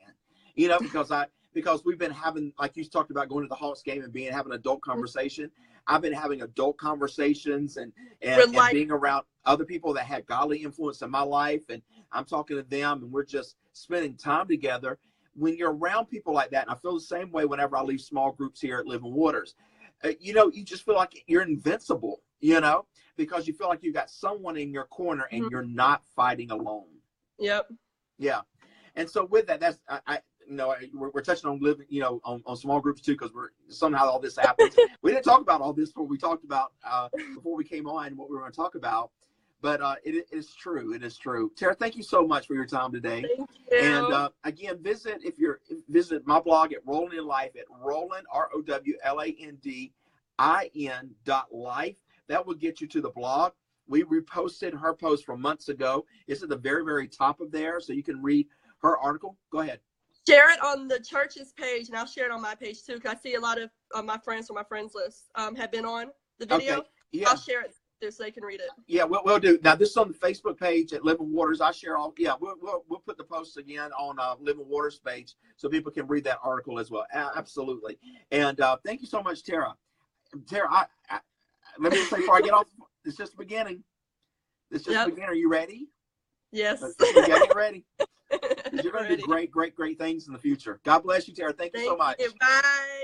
because we've been having, like you talked about, going to the Hawks game and having adult conversation. I've been having adult conversations and being around other people that had godly influence in my life. And I'm talking to them and we're just spending time together. When you're around people like that, and I feel the same way whenever I leave small groups here at Living Waters, you just feel like you're invincible, because you feel like you got someone in your corner and you're not fighting alone. Yep. Yeah. And so with that, that's, we're touching on living, on small groups too, because somehow all this happens. We didn't talk about all this before we talked about before we came on what we were going to talk about, but it is true. It is true. Tara, thank you so much for your time today. Thank you. And again, visit my blog at Rowland in Life at Rowland, ROWLANDIN.life. That will get you to the blog. We reposted her post from months ago. It's at the very, very top of there, so you can read her article. Go ahead. Share it on the church's page, and I'll share it on my page too, because I see a lot of my friends from my friends list have been on the video. Okay. Yeah. I'll share it there so they can read it. Yeah, we'll do. Now, this is on the Facebook page at Living Waters. I share all. Yeah, we'll put the posts again on Living Waters page so people can read that article as well. Absolutely. And thank you so much, Tara. Tara, let me say before I get off, it's just the beginning. It's just the beginning. Are you ready? Yes. Get ready. You're going to do great, great, great things in the future. God bless you, Tara. Thank you so much. Bye.